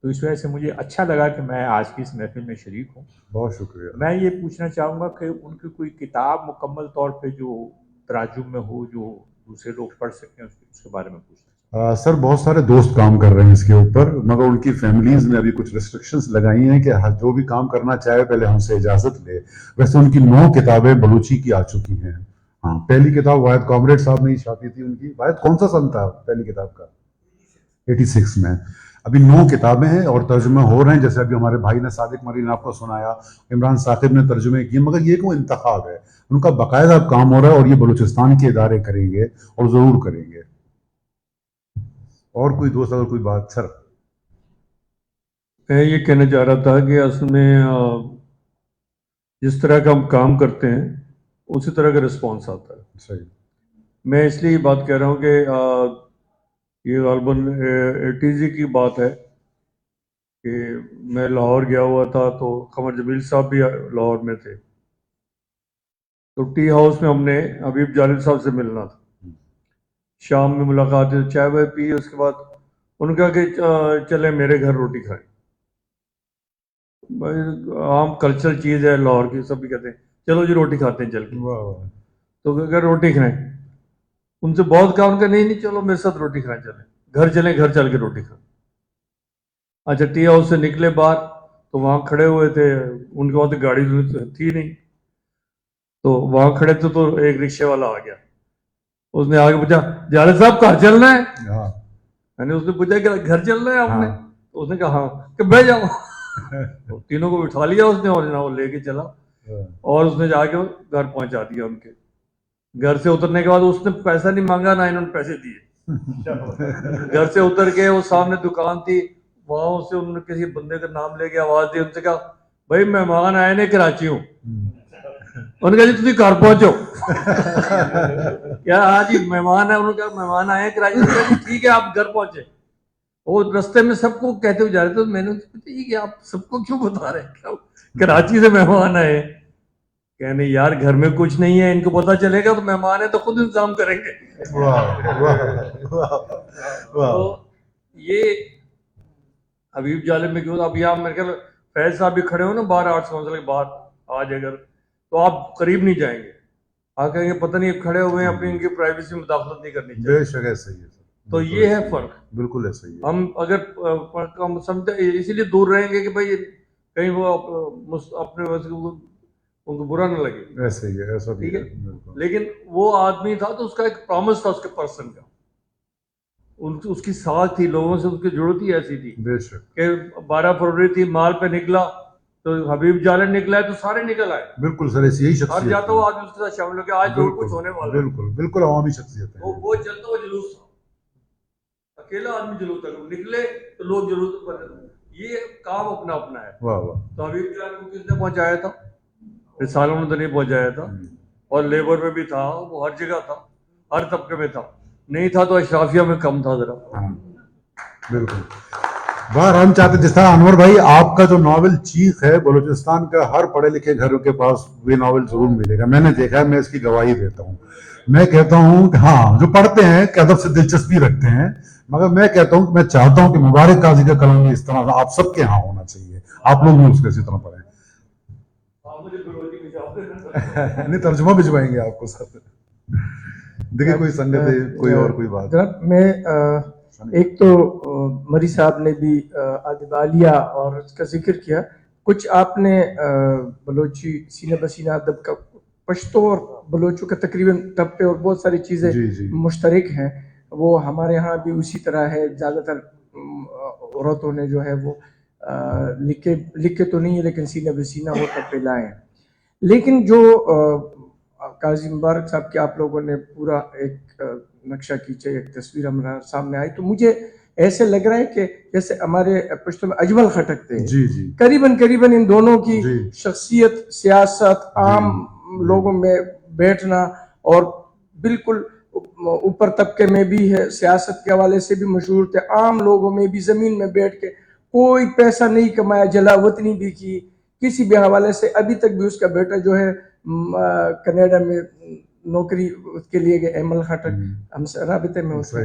تو اس وجہ سے مجھے اچھا لگا کہ میں آج کی اس محفل میں شریک ہوں. بہت شکریہ. میں یہ پوچھنا چاہوں گا کہ ان کی کوئی کتاب مکمل طور پہ جو تراجم میں ہو جو دوسرے لوگ پڑھ سکیں، اس کے بارے میں پوچھنا چاہوں گا. سر بہت سارے دوست کام کر رہے ہیں اس کے اوپر، مگر ان کی فیملیز نے ابھی کچھ ریسٹرکشنز لگائی ہیں کہ جو بھی کام کرنا چاہے پہلے ہم سے اجازت لے. ویسے ان کی 9 کتابیں بلوچی کی آ چکی ہیں. ہاں، پہلی کتاب واحد کامریڈ صاحب نے ہی چھاپی تھی ان کی. واحد کون سا سن تھا پہلی کتاب کا؟ 86 میں. ابھی 9 کتابیں ہیں اور ترجمے ہو رہے ہیں، جیسے ابھی ہمارے بھائی نے صادق مری نے آپ کو سنایا، عمران ثاقب نے ترجمے کیے. مگر یہ کوئی انتخاب ہے، ان کا باقاعدہ کام ہو رہا ہے اور یہ بلوچستان کے ادارے کریں گے اور ضرور کریں گے. اور کوئی دوست اگر کوئی بات؟ سر میں یہ کہنا چاہ رہا تھا کہ اصل میں جس طرح کا ہم کام کرتے ہیں اسی طرح کا رسپانس آتا ہے. صحیح. میں اس لیے یہ بات کہہ رہا ہوں کہ یہ غالباً 80s کی بات ہے کہ میں لاہور گیا ہوا تھا تو قمر جمیل صاحب بھی لاہور میں تھے، تو ٹی ہاؤس میں ہم نے حبیب جالب صاحب سے ملنا تھا. شام میں ملاقات ہوئی، چائے وائے پی، اس کے بعد ان کا کہ چلے میرے گھر روٹی کھائیں. عام کلچرل چیز ہے لاہور کی، سب بھی کہتے ہیں چلو جی روٹی کھاتے ہیں چل کے. تو اگر روٹی کھائیں، ان سے بہت کہا، ان کا نہیں چلو میرے ساتھ روٹی کھائیں، چلیں گھر چل کے روٹی کھائیں. اچھا ٹی ہاؤس سے نکلے باہر تو وہاں کھڑے ہوئے تھے، ان کے وہاں گاڑی تھی نہیں، تو وہاں کھڑے تھے تو ایک رکشے والا آ گیا. اس نے آگے پوچھا جالد صاحب گھر چلنا ہے؟ میں نے اس نے پوچھا کہ گھر چلنا ہے آپ نے؟ تو اس نے کہا ہاں. کہ بہ جاؤ. تینوں کو بٹھا لیا اس نے اور جناب وہ لے کے چلا اور اس نے جا کے گھر پہنچا دیا. ان کے گھر سے اترنے کے بعد اس نے پیسہ نہیں مانگا، نہ انہوں نے پیسے دیے. گھر سے اتر کے وہ سامنے دکان تھی، وہاں سے انہوں نے کسی بندے کا نام لے کے آواز دی. ان سے کہا بھائی مہمان آئے نے کراچی ہوں. انہوں نے کہا جی تھی گھر پہنچو. کیا ہاں جی مہمان ہے؟ انہوں نے کہا مہمان آئے ہیں کراچی سے. ٹھیک ہے آپ گھر پہنچے. وہ رستے میں سب کو کہتے ہوئے جا رہے تھے. تو میں نے یہ کہ آپ سب کو کیوں بتا رہے ہیں کراچی سے مہمان آئے؟ کہنے یار گھر میں کچھ نہیں ہے، ان کو پتا چلے گا تو مہمان ہے تو خود انتظام کریں گے. تو یہ حبیب جالب میں کیوں؟ اب یہاں میرے خیال فیض صاحب بھی کھڑے ہو نا باہر آرٹس کونسل کے باہر آج، اگر تو آپ قریب نہیں جائیں گے، آپ کہیں گے پتہ نہیں کھڑے ہوئے ہیں، اپنی ان کی پرائیویسی میں مداخلت نہیں کرنی چاہیے. بے شک ایسا ہی ہے. تو یہ ہے فرق. بالکل ایسا ہی ہے. ہم اگر ہم سمجھتے اسی لیے دور رہیں گے کہ بھائی کہیں وہ اپنے ان کو برا نہ لگے. ایسا ہی ہے، ایسا بھی ٹھیک ہے. ہے، لیکن وہ آدمی تھا تو اس کا ایک پرامس تھا اس کے پرسن کا، اس کی ساتھ تھی، لوگوں سے اس کی جڑت ہی ایسی تھی. بے شک. کہ 12 فروری تھی، مال پہ نکلا تو حبیب جالب نکلا ہے تو سارے نکل آئے. بالکل سر، ایسی یہی شخصیت ہر جاتا وہ آدمی اس کے ساتھ شامل ہو گیا، آج جو کچھ ہونے والا ہے. بالکل بالکل عوامی شخصیت ہے. وہ چلتا وہ جلوس تھا، اکیلا آدمی جلوس تھا، نکلے تو لوگ جلوس پر. یہ کام اپنا اپنا ہے. واہ واہ. تو حبیب جالب کو کس نے پہنچایا تھا؟ رسالوں نے تو نہیں پہنچایا تھا، اور لیبر میں بھی تھا، وہ ہر جگہ تھا، ہر طبقے میں تھا. نہیں تھا تو اشرافیہ میں کم تھا ذرا. بالکل. باہر ہم چاہتے، جس طرح انور بھائی آپ کا جو ناول چیخ ہے، بلوچستان کا ہر پڑھے لکھے گھروں کے پاس یہ ناول ضرور ملے گا. میں نے دیکھا ہے، میں اس کی گواہی دیتا ہوں. میں کہتا ہوں کہ ہاں جو پڑھتے ہیں کہ ادب سے دلچسپی رکھتے ہیں، مگر میں کہتا ہوں کہ میں چاہتا ہوں کہ مبارک قاضی کا کلام اس طرح آپ سب کے ہاں ہونا چاہیے. آپ لوگ بھی اس کو اسی طرح پڑھیں. نہیں ترجمہ بھجوائیں گے آپ کو ساتھ. دیکھیں کوئی سنگت ہے، کوئی اور کوئی بات؟ جناب میں ایک تو مری صاحب نے بھی ادب عالیہ اور اس کا ذکر کیا، کچھ آپ نے بلوچی سینہ بسینہ ادب کا، پشتو اور بلوچوں کا تقریباً ٹپے اور بہت ساری چیزیں مشترک ہیں، وہ ہمارے ہاں بھی اسی طرح ہے. زیادہ تر عورتوں نے جو ہے وہ لکھے تو نہیں ہے لیکن سینہ بسینہ وہ ٹپے لائے ہیں. لیکن جو قاضی مبارک صاحب کے آپ لوگوں نے پورا ایک نقشہ کھینچا، ایک تصویر ہمارے سامنے آئی، تو مجھے ایسے لگ رہا ہے کہ جیسے ہمارے پشتو میں اجمل خٹک تھے، قریباً ان دونوں کی شخصیت، سیاست، عام لوگوں میں بیٹھنا، اور بالکل اوپر طبقے میں بھی ہے، سیاست کے حوالے سے بھی مشہور تھے، عام لوگوں میں بھی زمین میں بیٹھ کے کوئی پیسہ نہیں کمایا، جلا وطنی بھی کی کسی بھی حوالے سے. ابھی تک بھی اس کا بیٹا جو ہے کینیڈا میں نوکری کے لیے گئے، ایمل خٹک، ہم سے رابطے میں اس میں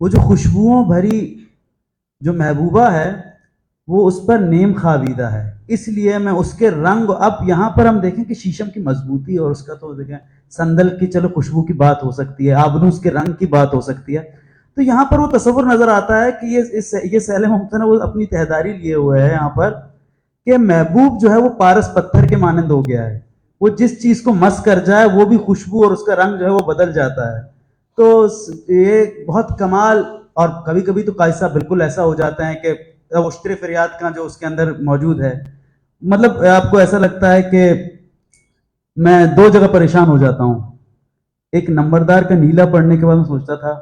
وہ جو خوشبوؤں بھری جو محبوبہ ہے وہ اس پر نیم خوابیدہ ہے، اس لیے میں اس کے رنگ، اب یہاں پر ہم دیکھیں کہ شیشم کی مضبوطی اور اس کا تو دیکھیں سندل کی چلو خوشبو کی بات ہو سکتی ہے، آبنوس کے رنگ کی بات ہو سکتی ہے، تو یہاں پر وہ تصور نظر آتا ہے کہ یہ سہل ممتنع وہ اپنی تہداری لیے ہوئے ہے یہاں پر کہ محبوب جو ہے وہ پارس پتھر کے مانند ہو گیا ہے، وہ جس چیز کو مس کر جائے وہ بھی خوشبو اور اس کا رنگ جو ہے وہ بدل جاتا ہے. تو یہ بہت کمال، اور کبھی کبھی تو قائد صاحب بالکل ایسا ہو جاتا ہے کہ اشتر فریاد کا جو اس کے اندر موجود ہے، مطلب آپ کو ایسا لگتا ہے کہ میں دو جگہ پریشان ہو جاتا ہوں. ایک نمبردار کا نیلا پڑھنے کے بعد میں سوچتا تھا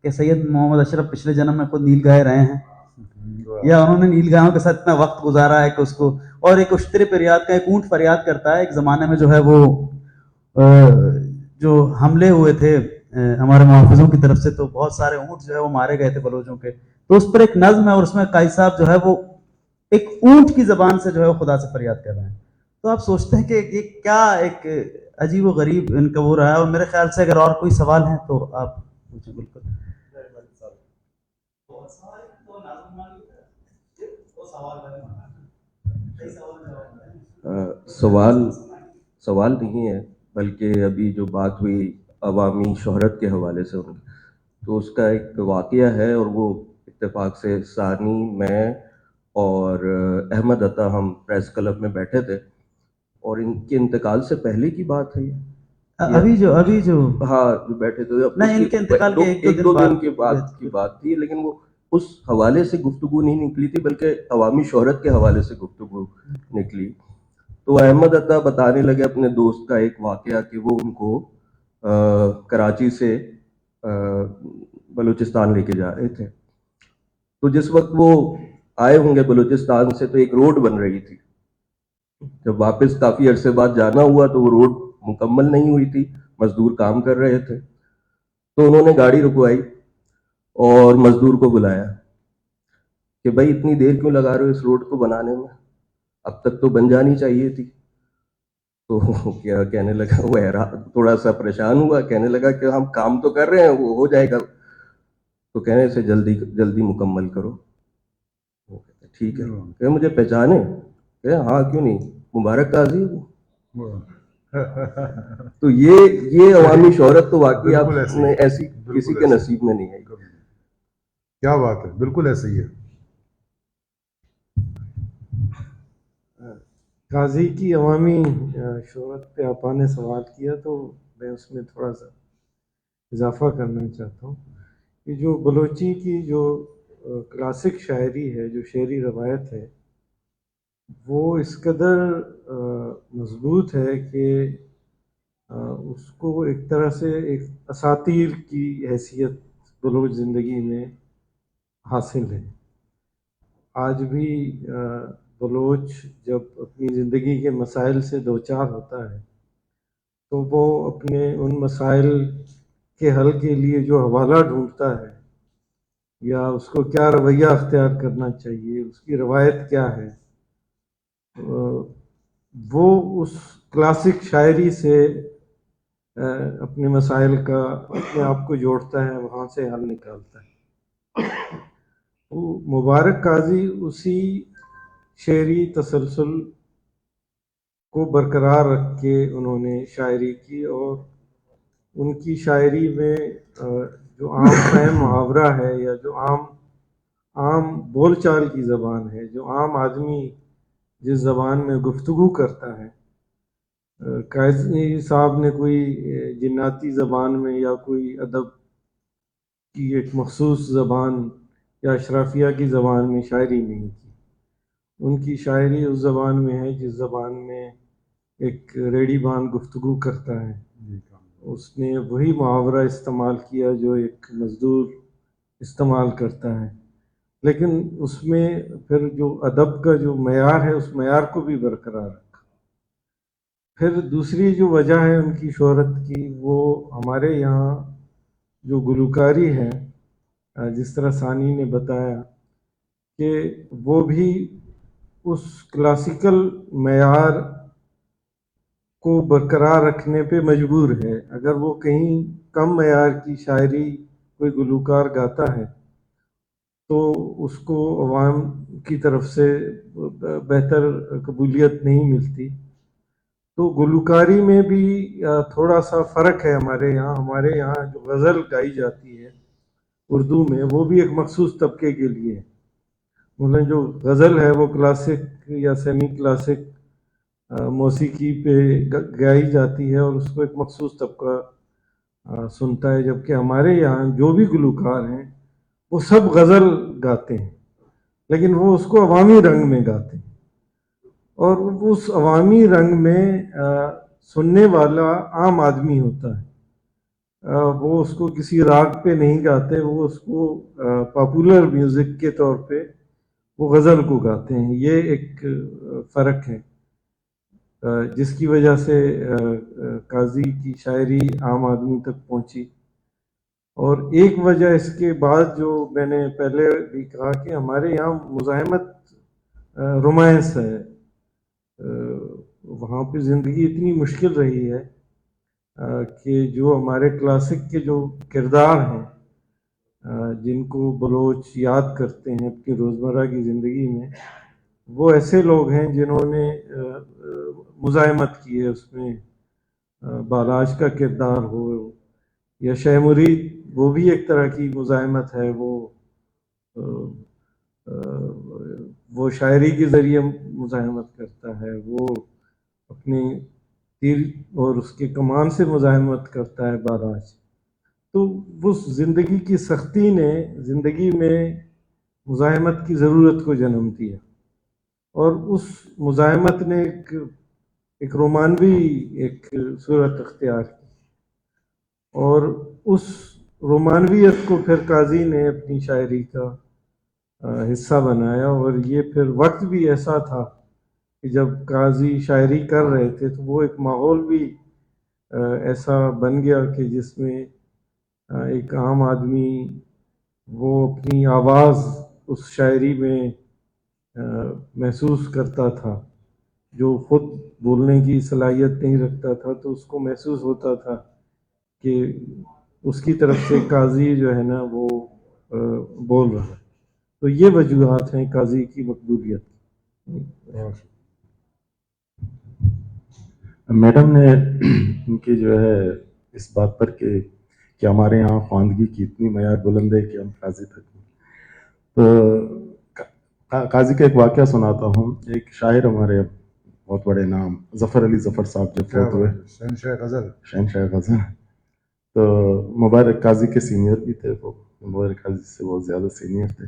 کہ سید محمد اشرف پچھلے جنم میں خود نیل گائے رہے ہیں یا انہوں نے نیل گاہوں کے ساتھ اتنا وقت گزارا ہے کہ اس کو، اور ایک اشتر فریاد کا ایک اونٹ فریاد کرتا ہے. ایک زمانے میں جو ہے وہ جو حملے ہوئے تھے ہمارے محافظوں کی طرف سے، تو بہت سارے اونٹ جو ہے وہ مارے گئے تھے بلوچوں کے، تو اس پر ایک نظم ہے اور اس میں قائد صاحب جو ہے وہ ایک اونٹ کی زبان سے جو ہے وہ خدا سے فریاد کر رہے ہیں. تو آپ سوچتے ہیں کہ یہ کیا ایک عجیب و غریب ان کا وہ رہا ہے. اور میرے خیال سے اگر اور کوئی سوال ہیں تو آپ پوچھیں. بالکل سوال نہیں ہے، بلکہ ابھی جو بات ہوئی عوامی شہرت کے حوالے سے تو اس کا ایک واقعہ ہے، اور وہ اتفاق سے ثانی، میں اور احمد عطا ہم پریس کلب میں بیٹھے تھے، اور ان کے انتقال سے پہلے کی بات ہے ابھی جو ہاں جو بیٹھے تھے، نہیں ان کے انتقال کے ایک دو دن کے بعد کی بات تھی، لیکن وہ اس حوالے سے گفتگو نہیں نکلی تھی بلکہ عوامی شہرت کے حوالے سے گفتگو نکلی. تو احمد عطا بتانے لگے اپنے دوست کا ایک واقعہ کہ وہ ان کو کراچی سے بلوچستان لے کے جا رہے تھے. تو جس وقت وہ آئے ہوں گے بلوچستان سے تو ایک روڈ بن رہی تھی. جب واپس کافی عرصے بعد جانا ہوا تو وہ روڈ مکمل نہیں ہوئی تھی، مزدور کام کر رہے تھے. تو انہوں نے گاڑی رکوائی اور مزدور کو بلایا کہ بھائی اتنی دیر کیوں لگا رہے ہو اس روڈ کو بنانے میں، اب تک تو بن جانی چاہیے تھی. تو کیا کہنے لگا، وہ تھوڑا سا پریشان ہوا، کہنے لگا کہ ہم کام تو کر رہے ہیں، وہ ہو جائے گا. تو کہنے سے جلدی جلدی مکمل کرو. ٹھیک ہے، کہ مجھے پہچانے؟ کہ ہاں کیوں نہیں، مبارک قاضی. تو یہ عوامی شہرت تو واقعی آپ نے ایسی کسی کے نصیب میں نہیں آئی. کیا بات ہے، بالکل ایسے ہی ہے. قاضی کی عوامی شہرت پہ آپ نے سوال کیا تو میں اس میں تھوڑا سا اضافہ کرنا چاہتا ہوں کہ جو بلوچی کی جو کلاسک شاعری ہے، جو شعری روایت ہے، وہ اس قدر مضبوط ہے کہ اس کو ایک طرح سے ایک اساطیر کی حیثیت بلوچ زندگی میں حاصل ہے. آج بھی بلوچ جب اپنی زندگی کے مسائل سے دوچار ہوتا ہے تو وہ اپنے ان مسائل کے حل کے لیے جو حوالہ ڈھونڈتا ہے یا اس کو کیا رویہ اختیار کرنا چاہیے، اس کی روایت کیا ہے، وہ اس کلاسک شاعری سے اپنے مسائل کا اپنے آپ کو جوڑتا ہے، وہاں سے حل نکالتا ہے. مبارک قاضی اسی شعری تسلسل کو برقرار رکھ کے انہوں نے شاعری کی، اور ان کی شاعری میں جو عام فہم محاورہ ہے یا جو عام بول چال کی زبان ہے، جو عام آدمی جس زبان میں گفتگو کرتا ہے، قاضی صاحب نے کوئی جناتی زبان میں یا کوئی ادب کی ایک مخصوص زبان یا اشرافیہ کی زبان میں شاعری نہیں کی. ان کی شاعری اس زبان میں ہے جس زبان میں ایک ریڑھی بان گفتگو کرتا ہے. اس نے وہی محاورہ استعمال کیا جو ایک مزدور استعمال کرتا ہے، لیکن اس میں پھر جو ادب کا جو معیار ہے اس معیار کو بھی برقرار رکھا. پھر دوسری جو وجہ ہے ان کی شہرت کی، وہ ہمارے یہاں جو گلوکاری ہے، جس طرح ثانی نے بتایا کہ وہ بھی اس کلاسیکل معیار کو برقرار رکھنے پہ مجبور ہے. اگر وہ کہیں کم معیار کی شاعری کوئی گلوکار گاتا ہے تو اس کو عوام کی طرف سے بہتر قبولیت نہیں ملتی. تو گلوکاری میں بھی تھوڑا سا فرق ہے ہمارے یہاں جو غزل گائی جاتی ہے اردو میں وہ بھی ایک مخصوص طبقے کے لیے ہے. مطلب جو غزل ہے وہ کلاسک یا سیمی کلاسک موسیقی پہ گائی جاتی ہے اور اس کو ایک مخصوص طبقہ سنتا ہے، جبکہ ہمارے یہاں جو بھی گلوکار ہیں وہ سب غزل گاتے ہیں لیکن وہ اس کو عوامی رنگ میں گاتے ہیں، اور اس عوامی رنگ میں سننے والا عام آدمی ہوتا ہے. وہ اس کو کسی راگ پہ نہیں گاتے، وہ اس کو پاپولر میوزک کے طور پہ وہ غزل کو گاتے ہیں. یہ ایک فرق ہے جس کی وجہ سے قاضی کی شاعری عام آدمی تک پہنچی. اور ایک وجہ اس کے بعد جو میں نے پہلے بھی کہا کہ ہمارے یہاں مزاحمت رومانس ہے، وہاں پہ زندگی اتنی مشکل رہی ہے کہ جو ہمارے کلاسک کے جو کردار ہیں جن کو بلوچ یاد کرتے ہیں اپنی روزمرہ کی زندگی میں، وہ ایسے لوگ ہیں جنہوں نے مزاحمت کی ہے. اس میں بالاج کا کردار ہو یا شہ مرید، وہ بھی ایک طرح کی مزاحمت ہے. وہ شاعری کے ذریعے مزاحمت کرتا ہے، وہ اپنی تیر اور اس کے کمان سے مزاحمت کرتا ہے بالاج. تو اس زندگی کی سختی نے زندگی میں مزاحمت کی ضرورت کو جنم دیا، اور اس مزاحمت نے ایک رومانوی ایک صورت اختیار کی، اور اس رومانویت کو پھر قاضی نے اپنی شاعری کا حصہ بنایا. اور یہ پھر وقت بھی ایسا تھا کہ جب قاضی شاعری کر رہے تھے تو وہ ایک ماحول بھی ایسا بن گیا کہ جس میں ایک عام آدمی وہ اپنی آواز اس شاعری میں محسوس کرتا تھا. جو خود بولنے کی صلاحیت نہیں رکھتا تھا تو اس کو محسوس ہوتا تھا کہ اس کی طرف سے قاضی جو ہے نا وہ بول رہا ہے. تو یہ وجوہات ہیں قاضی کی مقبولیت. میڈم نے ان کی جو ہے اس بات پر کہ ہمارے یہاں خواندگی کی اتنی معیار بلند ہے کہ ہم قاضی تک تو قاضی کا ایک واقعہ سناتا ہوں. ایک شاعر ہمارے بہت بڑے نام ظفر علی ظفر صاحب جب فوت ہوئے، شہنشاہ غزل، تو مبارک قاضی کے سینئر بھی تھے، وہ مبارک قاضی سے بہت زیادہ سینئر تھے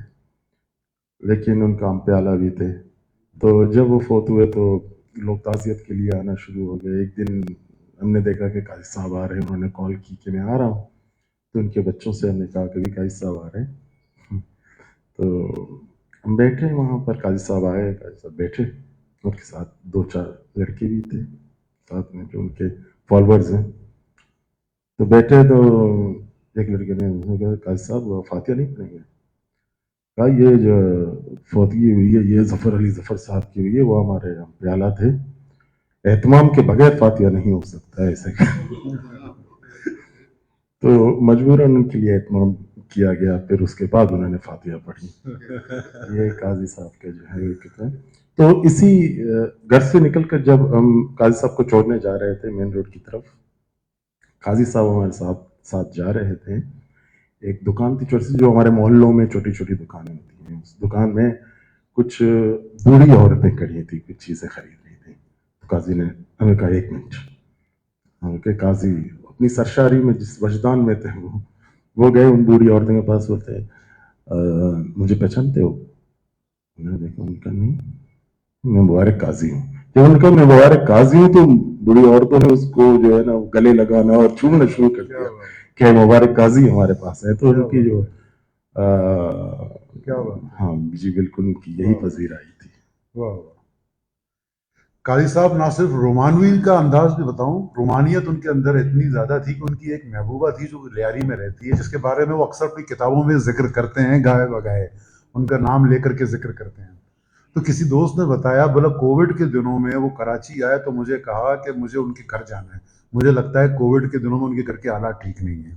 لیکن ان کا ہم پیالہ بھی تھے. تو جب وہ فوت ہوئے تو لوگ تعزیت کے لیے آنا شروع ہو گئے. ایک دن ہم نے دیکھا کہ قاضی صاحب آ رہے ہیں، انہوں نے کال کی کہ میں آ رہا ہوں. تو ان کے بچوں سے ہم نے کہا کہ بھی قاضی صاحب آ رہے ہیں. تو ہم بیٹھے وہاں پر، قاضی صاحب آئے، قاضی صاحب بیٹھے، ان کے ساتھ 2-4 لڑکے بھی تھے ساتھ میں جو ان کے فالوورز ہیں. تو بیٹھے تو ایک لڑکے نے کہا قاضی صاحب فاتحہ نہیں پڑھیں گے؟ کہا یہ جو فوتگی ہوئی ہے یہ ظفر علی ظفر صاحب کی ہوئی ہے، وہ ہمارے پیالہ تھے، اہتمام کے بغیر فاتحہ نہیں ہو سکتا ہے ایسے. تو مجبوراً ان کے لیے اہتمام کیا گیا، پھر اس کے بعد انہوں نے فاتحہ پڑھی. یہ قاضی صاحب کے جو ہے کتنے. تو اسی گھر سے نکل کر جب ہم قاضی صاحب کو چھوڑنے جا رہے تھے مین روڈ کی طرف، قاضی صاحب ہمارے ساتھ جا رہے تھے. ایک دکان تھی چھوٹی سی، جو ہمارے محلوں میں چھوٹی چھوٹی دکانیں ہوتی ہیں، اس دکان میں کچھ بوڑھی عورتیں کھڑی تھیں، کچھ چیزیں خرید رہی تھیں. تو قاضی نے ہمیں کہا 1 منٹ. ہم کہ قاضی اپنی سرشاری میں جس وجدان میں تھے وہ گئے ان بوڑھی عورتوں کے پاس، بولتے مجھے پہچانتے ہو؟ انہوں نے دیکھا، ان کا نہیں، میں مبارک قاضی ہوں. جب ان کا میں مبارک قاضی ہوں تو بوڑھی عورتوں نے اس کو جو ہے نا گلے لگانا اور چھونا شروع کر دیا کہ مبارک قاضی ہمارے پاس ہے. تو ان کی جو ہاں جی بالکل ان کی یہی پذیرائی تھی. قاضی صاحب نہ صرف رومانوی کا انداز بھی بتاؤں، رومانیت ان کے اندر اتنی زیادہ تھی کہ ان کی ایک محبوبہ تھی جو لیاری میں رہتی ہے، جس کے بارے میں وہ اکثر اپنی کتابوں میں ذکر کرتے ہیں، گائے بگائے ان کا نام لے کر کے ذکر کرتے ہیں. تو کسی دوست نے بتایا بولا کووڈ کے دنوں میں وہ کراچی آئے تو مجھے کہا کہ مجھے ان کے گھر جانا ہے، مجھے لگتا ہے کووڈ کے دنوں میں ان کے گھر کے حالات ٹھیک نہیں ہیں.